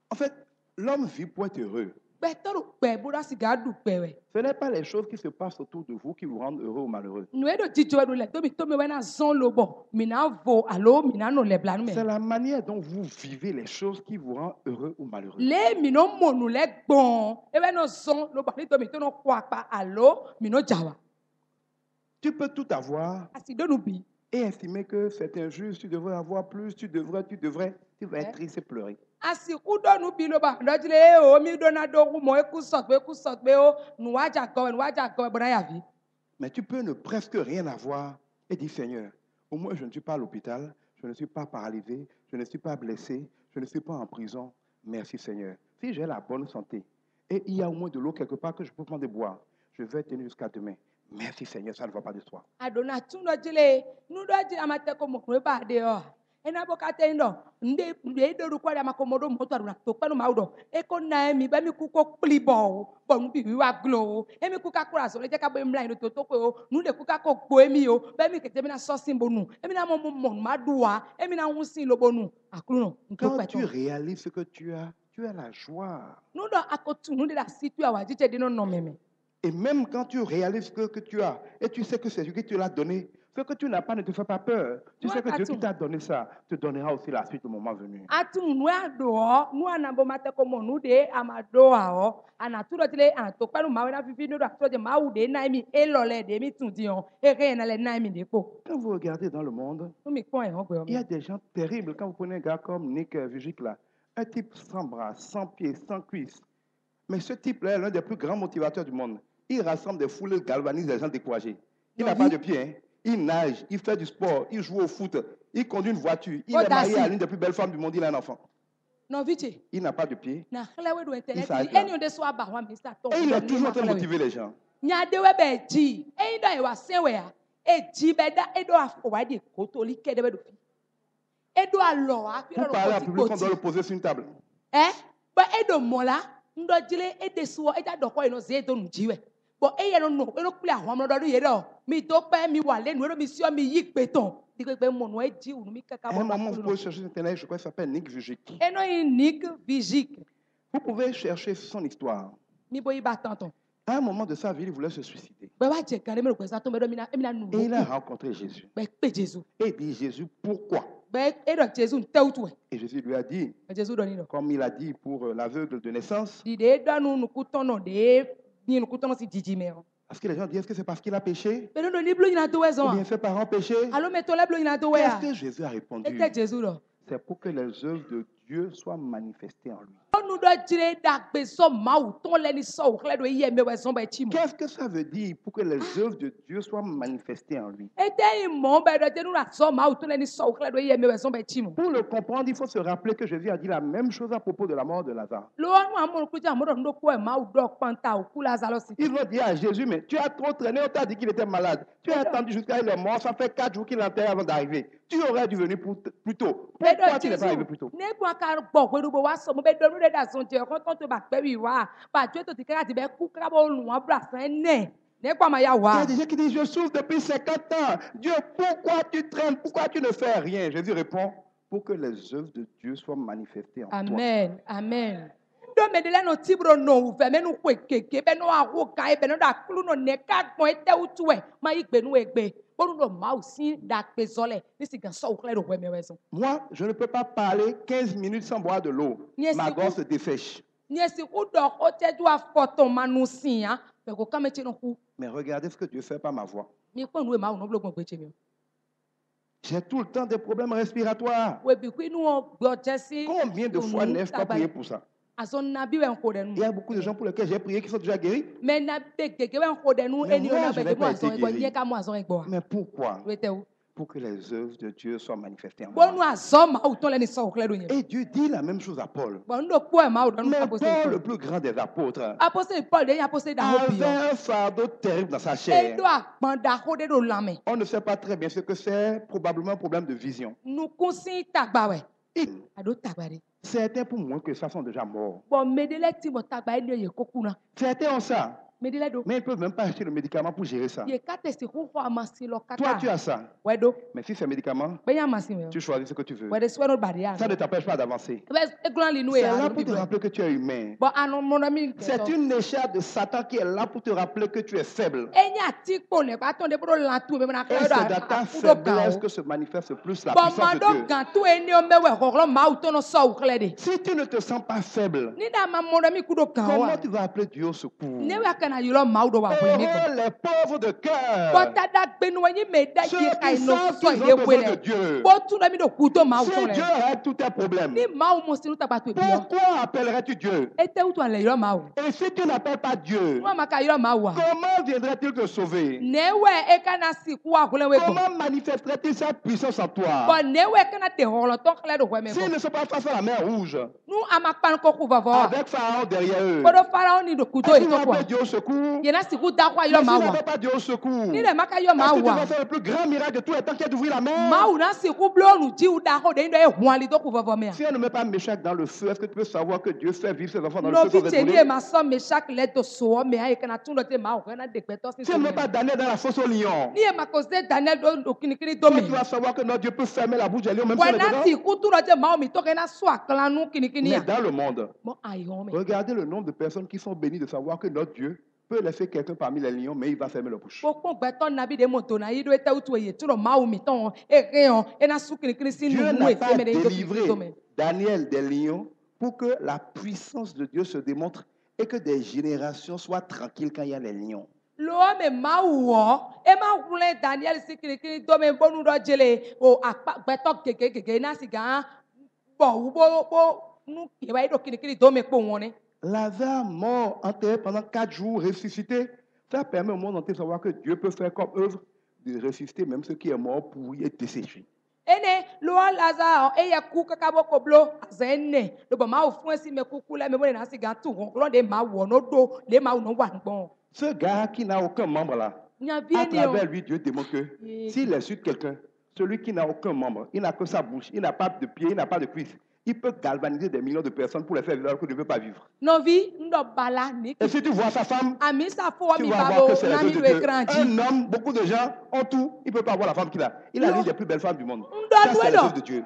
En fait, l'homme vit pour être heureux. Ce n'est pas les choses qui se passent autour de vous qui vous rendent heureux ou malheureux. C'est la manière dont vous vivez les choses qui vous rend heureux ou malheureux. Tu peux tout avoir et estimer que c'est injuste, tu devrais avoir plus, tu devrais, tu vas être triste et pleurer. Mais tu peux ne presque rien avoir et dire, Seigneur, au moins je ne suis pas à l'hôpital, je ne suis pas paralysé, je ne suis pas blessé, je ne suis pas en prison. Merci Seigneur. Si j'ai la bonne santé et il y a au moins de l'eau quelque part que je peux prendre et boire, je vais tenir jusqu'à demain. Merci Seigneur, ça ne va pas de soi. Quand tu réalises ce que tu as la joie. Et même quand tu réalises ce que tu as, et tu sais que c'est Dieu qui te l'a donné, ce que tu n'as pas ne te fait pas peur. Tu sais que Dieu qui t'a donné ça te donnera aussi la suite au moment venu. Quand vous regardez dans le monde, il y a des gens terribles. Quand vous prenez un gars comme Nick Vujicic là, Un type sans bras, sans pieds, sans cuisses. Mais ce type-là est l'un des plus grands motivateurs du monde. Il rassemble des foules, il galvanise les gens découragés. Il n'a pas de pieds. Hein. Il nage, il fait du sport, il joue au foot, il conduit une voiture. Il est marié à l'une des plus belles femmes du monde, il a un enfant. Il n'a pas de pieds. Il s'arrête là. Et il est toujours en train de motiver les gens. Pour parler à public, on doit le poser sur une table. Un moment, vous pouvez chercher sur Internet, je crois qu'il s'appelle Nick Vujicic. Vous pouvez chercher son histoire. À un moment de sa vie, il voulait se suicider. Et il a rencontré Jésus. Et il dit, Jésus, pourquoi? Et Jésus lui a dit, comme il a dit pour l'aveugle de naissance, parce que les gens disent, est-ce que c'est parce qu'il a péché? Ou bien ses parents péché? Qu'est-ce que Jésus a répondu? C'est pour que les œuvres de Dieu soient manifestées en lui. Qu'est-ce que ça veut dire pour que les œuvres de Dieu soient manifestées en lui? Pour le comprendre, il faut se rappeler que Jésus a dit la même chose à propos de la mort de Lazare. Ils vont dire à Jésus, mais tu as trop traîné, on t'a dit qu'il était malade. Tu as attendu jusqu'à il est mort, ça fait 4 jours qu'il l'enterre avant d'arriver. Tu aurais dû venir plus tôt. Pourquoi tu n'es pas arrivé plus tôt? Il y a des gens qui disent, je souffre depuis 50 ans. Dieu, pourquoi tu traînes? Pourquoi tu ne fais rien? Jésus répond, pour que les œuvres de Dieu soient manifestées en toi. Amen. Amen. Moi, je ne peux pas parler 15 minutes sans boire de l'eau. Ma gorge se dessèche. Mais regardez ce que Dieu fait par ma voix. J'ai tout le temps des problèmes respiratoires. Combien de fois n'ai-je pas prié pour ça? Il y a beaucoup de gens pour lesquels j'ai prié qui sont déjà guéris. Mais moi, je n'ai pas été guéri. Mais pourquoi? Pour que les œuvres de Dieu soient manifestées en moi. Et Dieu dit la même chose à Paul. Mais Paul, le plus grand des apôtres, avait un fardeau terrible dans sa chair. On ne sait pas très bien ce que c'est, probablement un problème de vision. Certains pour moi que ça sont déjà morts. Certains ont ça. Mais ils ne peuvent même pas acheter le médicament pour gérer ça. Toi, tu as ça. Mais si c'est un médicament, tu choisis ce que tu veux. Ça ne t'empêche pas d'avancer. C'est là pour te rappeler que tu es humain. C'est une écharpe de Satan qui est là pour te rappeler que tu es faible. Et c'est dans ta faiblesse que se manifeste plus la puissance de Dieu. Si tu ne te sens pas faible, comment tu vas appeler Dieu au secours? Les pauvres de cœur, ceux qui savent qu'ils ont besoin de Dieu. Si Dieu règle tous tes problèmes, pourquoi appellerais-tu Dieu? Et si tu n'appelles pas Dieu, comment viendrait-il te sauver? Comment manifesterait-il sa puissance en toi? S'ils ne sont pas face à la mer Rouge, avec Pharaon derrière eux, est-ce qu'ils vont appeler Dieu au secours? Mais s'ils n'appellent pas Dieu au secours, est-ce que tu vas faire le plus grand miracle de tous les temps qui est d'ouvrir la mer? Si elle ne met pas Méchach dans le feu, est-ce que tu peux savoir que Dieu fait vivre ses enfants dans le feu sans être brûlés? Si elle ne met pas Daniel dans la fosse aux lions, tu vas savoir que notre Dieu peut fermer la bouche des lions même si elle est dedans. Mais dans le monde, regardez le nombre de personnes qui sont bénies de savoir que notre Dieu peut laisser quelqu'un parmi les lions, mais il va fermer la bouche. Dieu n'a pas délivré Daniel des lions pour que la puissance de Dieu se démontre et que des générations soient tranquilles quand il y a les lions. Lazare mort, enterré pendant 4 jours, ressuscité. Ça permet au monde entier de savoir que Dieu peut faire comme œuvre de ressusciter même ce qui est mort, pourri et desséché. Ce gars qui n'a aucun membre là, à travers lui, Dieu démontre que s'il insulte quelqu'un, celui qui n'a aucun membre, il n'a que sa bouche, il n'a pas de pied, il n'a pas de cuisse, il peut galvaniser des millions de personnes pour les faire vivre alors qu'il ne veut pas vivre. Et si tu vois sa femme, tu vas voir que c'est la chose de Dieu. Un homme, beaucoup de gens ont tout, il ne peut pas avoir la femme qu'il a. Il a l'une des plus belles femmes du monde. Ça, c'est la chose de Dieu.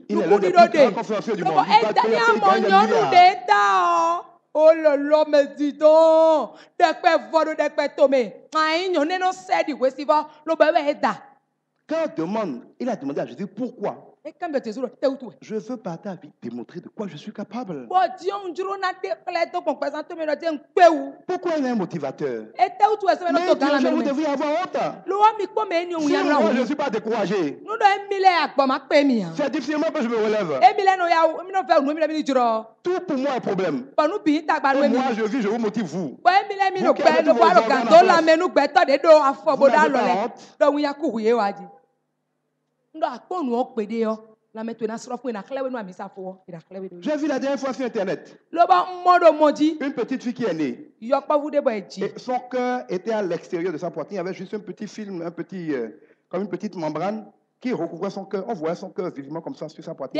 Il est l'un des plus grands conférenciers du monde. Oh là là, mais dis donc, quand il a demandé à Jésus pourquoi. Je veux par ta vie démontrer de quoi je suis capable. Pourquoi il y a un motivateur? Mais Dieu, vous devriez avoir honte. Si moi, je ne suis pas découragé, c'est difficilement que je me relève. Tout pour moi est problème. Et moi, je vis, je vous motive, vous. Vous qui avez tous vos organes en place. Vous n'avez pas honte. J'ai vu la dernière fois sur Internet une petite fille qui est née. Et son cœur était à l'extérieur de sa poitrine. Il y avait juste un petit film, comme une petite membrane qui recouvrait son cœur. On voyait son cœur vivement comme ça sur sa poitrine.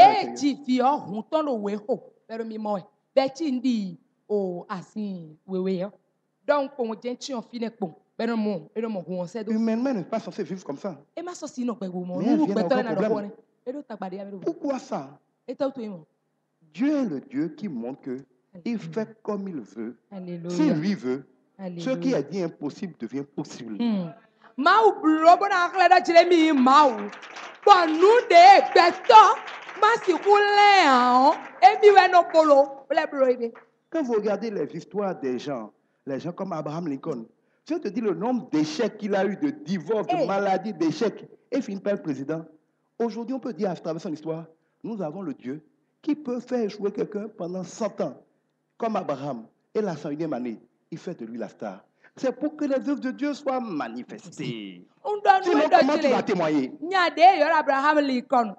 Humainement, elle n'est pas censée vivre comme ça. Mais elle vient d'avoir un problème. Pourquoi ça? Dieu est le Dieu qui montre qu'il fait comme il veut. S'il lui veut, ce qui est dit impossible devient possible. Quand vous regardez les histoires des gens, les gens comme Abraham Lincoln, je te dis le nombre d'échecs qu'il a eu, de divorces, de maladies, d'échecs, et finit par le président. Aujourd'hui, on peut dire à travers son histoire, nous avons le Dieu qui peut faire échouer quelqu'un pendant 100 ans, comme Abraham. Et la 101e année, il fait de lui la star. C'est pour que les œuvres de Dieu soient manifestées. Sinon, comment tu vas témoigner? Abraham Lincoln.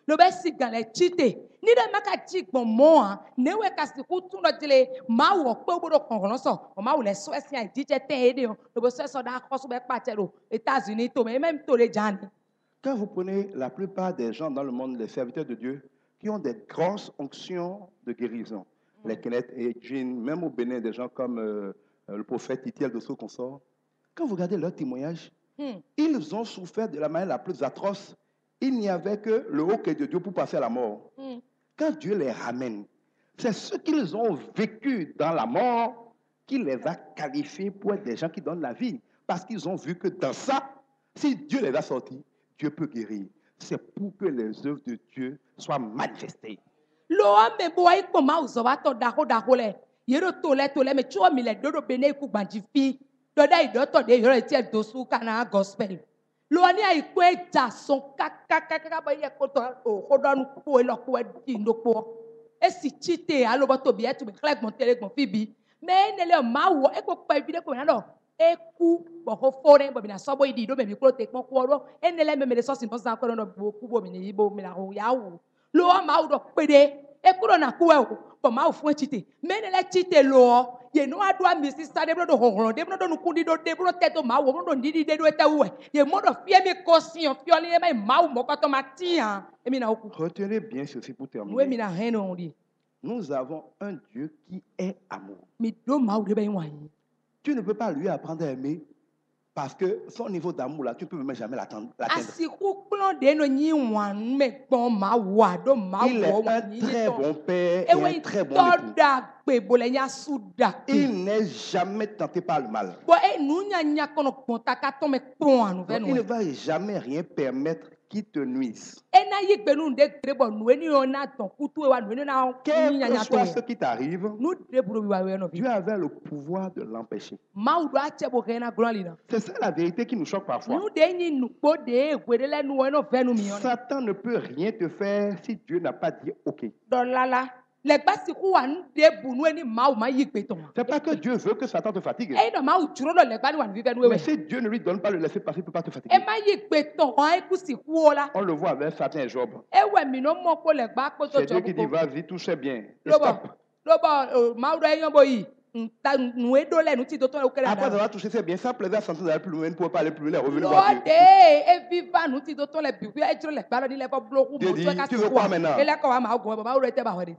Le best signal chite ni de maka chik bon mo ne we kasiku tun do jele ma wo pe obodo kan so o ma wo le so esin idije ten ede o lo bo so da ko so be patero États-Unis to même to le jan. Quand vous prenez la plupart des gens dans le monde, les serviteurs de Dieu, qui ont des grosses onctions de guérison, les Kenneth et Jean, même au Bénin, des gens comme le prophète Itiel de ce consort, quand vous regardez leur témoignage, ils ont souffert de la manière la plus atroce. Il n'y avait que le haut de Dieu pour passer à la mort. Quand Dieu les ramène, c'est ce qu'ils ont vécu dans la mort qui les a qualifiés pour être des gens qui donnent la vie. Parce qu'ils ont vu que dans ça, si Dieu les a sortis, Dieu peut guérir. C'est pour que les œuvres de Dieu soient manifestées. Loani a ikwe jason kaka ba ye ko to o donu ko e lo ko e ndo ko e si chite alobo to bi e to be clegg mon tele gbon fibi me nele ma wo e ko pa bi de ko na do e ku bo ho fore bo bi na so bo idi do be mi ko te pon ko ro e nele me so sin pon ko no bo ku bo mi ni bo mi la ho ya wo lo ma wo do pede e kuro na ku e o bo ma wo fun chite me nele chite lo ye no adwa mi sister de do hohoro de do nukundi do de bro teto ma wo do ndidi de do etewe ye mo do fie mi kosion fioli e mai ma wo mo ko to matia e mi na oku. Retenez bien ceci pour terminer. We mi na hen on di. Nous avons un Dieu qui est amour. Mi do ma wo de ben wan. Tu ne peux pas lui apprendre à aimer parce que son niveau d'amour là, tu ne peux même jamais l'atteindre. Asiku plan de no nyi wan me gbon ma wo do ma wo. Il est un très bon père et un très bon époux. Il n'est jamais tenté par le mal. Donc, il ne va jamais rien permettre qui te nuise. Quel que soit ce qui t'arrive, Dieu avait le pouvoir de l'empêcher. C'est ça la vérité qui nous choque parfois. Satan ne peut rien te faire si Dieu n'a pas dit OK. C'est pas que Dieu veut que Satan te fatigue. Mais si Dieu ne lui donne pas le laisser passer, il ne peut pas te fatiguer. On le voit avec Satan et Job. C'est Dieu qui dit vas-y, tout c'est bien. Et stop. Après avoir touché ses biens, ça plaisait à Satan d'aller plus loin, il ne pouvait pas aller plus loin, il est revenu voir Dieu. Dieu dit, tu veux quoi maintenant?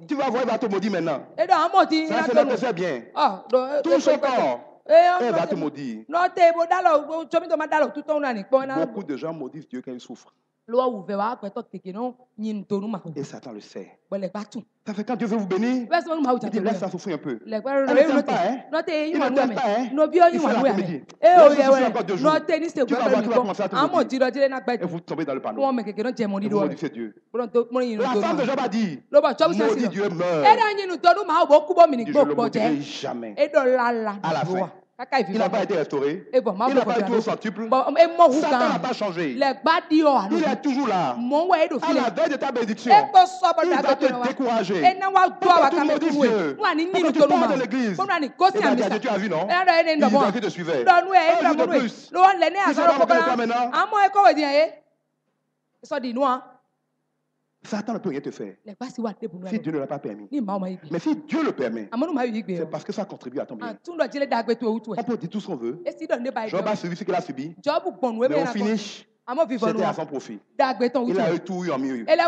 Tu vas voir, il va te maudire maintenant. Ça, c'est le plaisir bien. Tout son corps. Elle va te maudire. Beaucoup de gens maudissent Dieu quand ils souffrent. Et Satan le sait. Ça fait quand Dieu veut vous bénir, il dit laisse ça souffrir un peu. Elle ne t'aime pas, hein? Il ne t'aime pas, hein? Il fait la comédie. Laisse ça souffrir encore 2 jours. Tu vas voir, tu vas commencer à te maudire. Et vous tombez dans le panneau. Et vous maudissez Dieu. La femme de Job a dit, maudit Dieu meurt. Je ne le maudirai jamais. À la fin. Il n'a pas été restauré. Il n'a pas été au centuple. Satan n'a pas changé. Il est toujours là. À la veille de ta bénédiction, il va te décourager. Pourquoi tu maudis Dieu? Pourquoi tu pars de l'église? Il va dire, tu as vu, non? Il disait qu'il te suivait. Un jour de plus. Tu sais pas pourquoi toi maintenant? Satan ne peut rien te faire si Dieu ne l'a pas permis. Mais si Dieu le permet, c'est parce que ça contribue à ton bien. On peut dire tout ce qu'on veut. Job a subi ce qu'il a subi. Mais au finish, c'était à son profit. Il a eu tout eu en mieux. Il a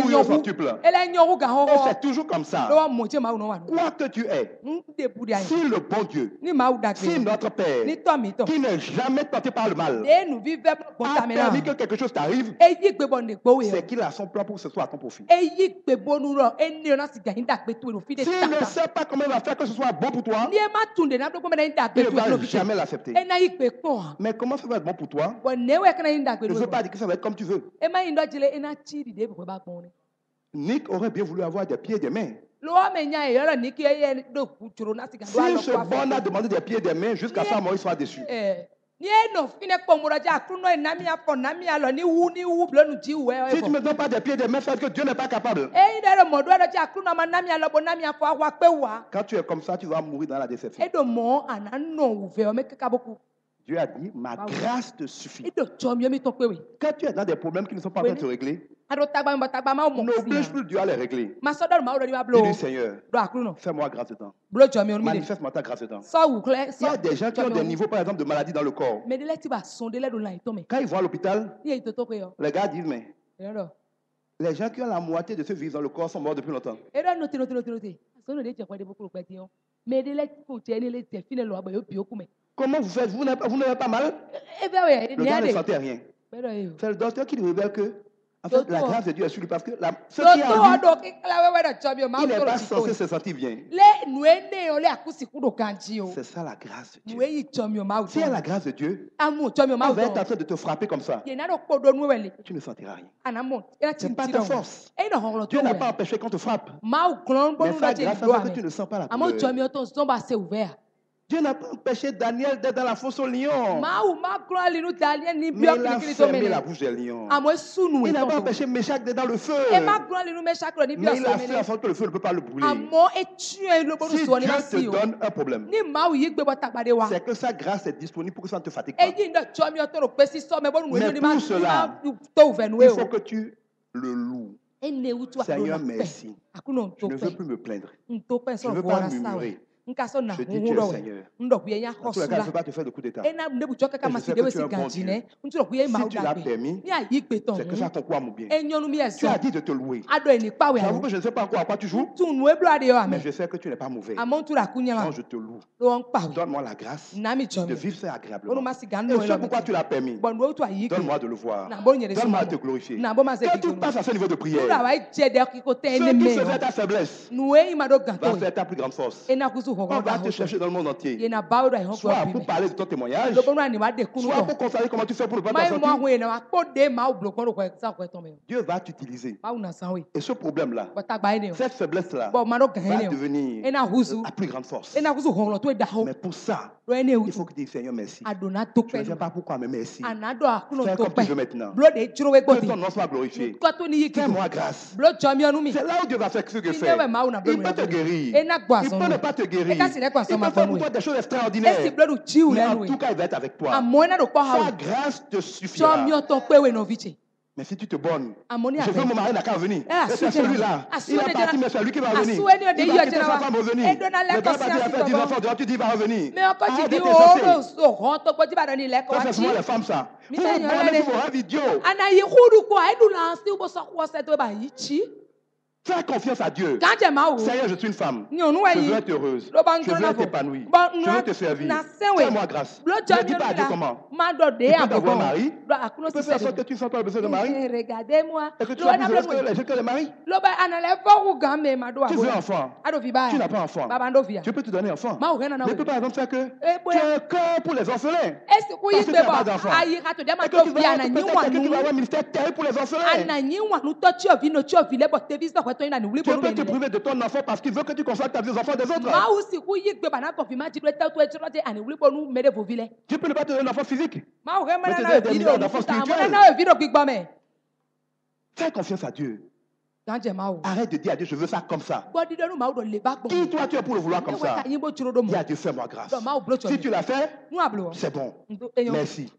tout eu au centuple. Et c'est toujours comme ça. Quoi que tu es, si le bon Dieu, si notre Père, qui n'est jamais tenté par le mal, a permis que quelque chose t'arrive, c'est qu'il a son plan pour que ce soit à ton profit. S'il ne sait pas comment il va faire que ce soit bon pour toi, il ne va jamais l'accepter. Mais comment ça va être bon pour toi? Ne veut pas dire que ça va être comme tu veux. Nick aurait bien voulu avoir des pieds et des mains. Si ce bon a demandé des pieds et des mains, jusqu'à sa mort, il sera déçu. Si tu ne me donnes pas des pieds et des mains, c'est que Dieu n'est pas capable. Quand tu es comme ça, tu vas mourir dans la déception. Dieu a dit, ma grâce te suffit. Quand tu es dans des problèmes qui ne sont pas en train de se régler, n'oblige plus Dieu à les régler. Dis du Seigneur, fais-moi grâce de temps. Manifeste-moi ta grâce de temps. Il y a des gens qui ont des niveaux, par exemple, de maladie dans le corps. Quand ils vont à l'hôpital, les gars disent, mais les gens qui ont la moitié de ce virus dans le corps sont morts depuis longtemps. Comment vous faites? Vous n'avez pas mal? Le gars ne sentait rien. C'est le docteur qui nous révèle que en fait, la grâce de Dieu est sur lui parce que ce qui a lui, il n'est pas censé se sentir bien. C'est ça la grâce de Dieu. Si il y a la grâce de Dieu, elle va être en train de te frapper comme ça. Tu ne sentiras rien. Ce n'est pas ta force. Dieu n'a pas empêché qu'on te frappe. Mais sa grâce fait que tu ne sens pas la douleur. Dieu n'a pas empêché Daniel d'être dans la fosse aux lions. Mais il a fermé la bouche des lions. Il n'a pas empêché Méchac d'être dans le feu. Mais il a fait en sorte que le feu ne peut pas le brûler. Si Dieu te donne un problème, c'est que sa grâce est disponible pour que ça ne te fatigue pas. Mais pour cela, il faut que tu le loues. Seigneur, merci. Je ne veux plus me plaindre. Je ne veux pas murmurer. Je dis Dieu Seigneur. Dans tous les cas, il ne faut pas te faire de coup d'état. Et je sais que tu es un bon Dieu. Si tu l'as permis, c'est que ça concourt à mon bien. Tu as dit de te louer. J'avoue que je ne sais pas encore à quoi tu joues, mais je sais que tu n'es pas mauvais. Quand je te loue, donne-moi la grâce de vivre ça agréablement. Et ce pourquoi tu l'as permis, donne-moi de le voir. Donne-moi de te glorifier. Quand tu passes à ce niveau de prière, ce qui faisait ta faiblesse va faire ta plus grande force. On va te chercher dans le monde entier. Soit pour parler de ton témoignage, soit pour constater comment tu fais pour ne pas t'en sortir. Dieu va t'utiliser. Et ce problème-là, cette faiblesse-là, va devenir la plus grande force. Mais pour ça, il faut que tu dises Seigneur merci. Je ne sais pas pourquoi, mais merci. Fais comme tu veux maintenant. Que ton nom soit glorifié. Fais-moi grâce. C'est là où Dieu va faire ce que fait. Il peut te guérir. Il peut ne pas te guérir. Il peut faire pour toi des choses extraordinaires. Mais en tout cas, il va être avec toi. Sa grâce te suffira. Mais si tu te bornes, je veux mon mari n'a qu'à venir. Et c'est celui-là. Il est parti, mais c'est lui qui va venir. Il va quitter sa femme pour venir. Le gars va dire 10 enfants, tu dis il va revenir. Arrête de te chercher. Ça, c'est souvent les femmes, ça. Vous vous bornez pour vos rêves idiots. Fais confiance à Dieu. Seigneur, je suis une femme. Je veux être heureuse. Je veux être épanouie. Je veux te servir. Fais-moi grâce. Ne dis pas à Dieu comment. Tu peux avoir un mari. Tu peux faire en sorte que tu ne sens pas le besoin de mari. Et que tu as plus heureuse que le mari. Tu veux un enfant. Tu n'as pas enfant. Je peux te donner un enfant. Mais tu peux par exemple faire que tu as un cœur pour les orphelins. Parce que tu n'as pas d'enfant. Et que tu vas avoir un ministère terrible pour les orphelins. Dieu peut te priver de ton enfant parce qu'il veut que tu consacres ta vie aux enfants des autres. Dieu peut ne pas te donner un enfant physique, mais te donner des milliards d'enfants spirituels. Fais confiance à Dieu. Arrête de dire à Dieu, je veux ça comme ça. Qui toi tu es pour le vouloir comme ça? Dis à Dieu, fais-moi grâce. Si tu l'as fait, c'est bon. Merci.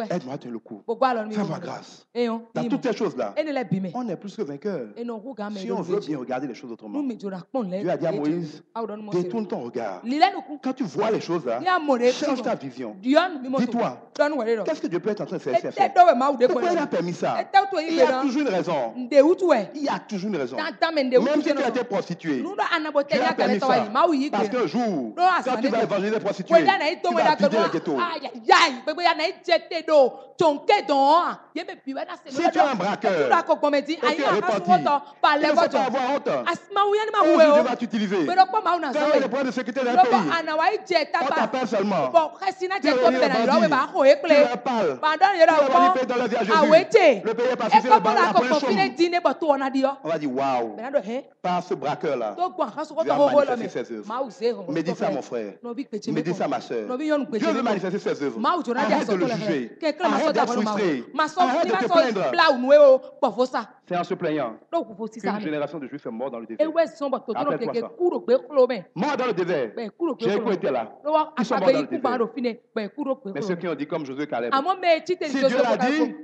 Aide-moi à tenir le coup. Fais-moi grâce. Dans toutes ces choses-là, on est plus que vainqueurs. Si on veut bien regarder les choses autrement. Dieu a dit à Moïse, détourne ton regard. Quand tu vois les choses là, change ta vision. Dis-toi, qu'est-ce que Dieu peut être en train de faire? Pourquoi il a permis ça? Il y a toujours une raison. Il y a toujours une raison. Même si tu as été prostituée, Dieu a permis ça. Parce qu'un jour, quand tu vas évangéliser les prostituées, tu vas vider les ghettos. Si tu es un braqueur, et tu es repenti, il ne faut pas avoir honte. Dieu va t'utiliser. Quand il y a des problèmes de sécurité dans un pays, on t'appelle seulement. Tu réunis les bandits, tu leur parles. Tu leur dis dans le vie à Jésus. Le pays est pacifié, la police chôme. On va dire waouh, par ce braqueur-là, Dieu a manifesté ses œuvres. Mais dis ça mon frère, mais dis ça ma soeur. Dieu veut manifester ses œuvres. Arrête de le juger. Arrête d'être frustré. Arrête de te plaindre. C'est en se plaignant qu'une génération de Juifs est morte dans le désert. Rappelle-toi ça. Mort dans le désert. Jéricho était là. Ils sont morts dans le désert. Mais ceux qui ont dit comme Josué et Caleb, si Dieu l'a dit,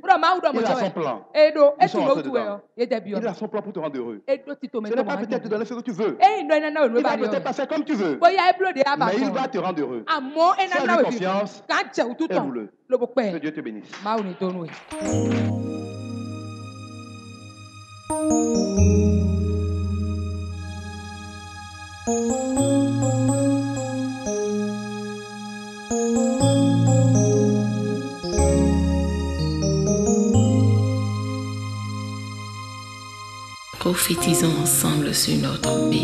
il a son plan. Ils sont entrés dedans. Il a son plan pour te rendre heureux. Ce n'est pas peut-être te donner ce que tu veux. Il va peut-être pas faire comme tu veux. Mais il va te rendre heureux. Fais-lui confiance et loue-le. Que Dieu te bénisse. Prophétisons ensemble sur notre pays.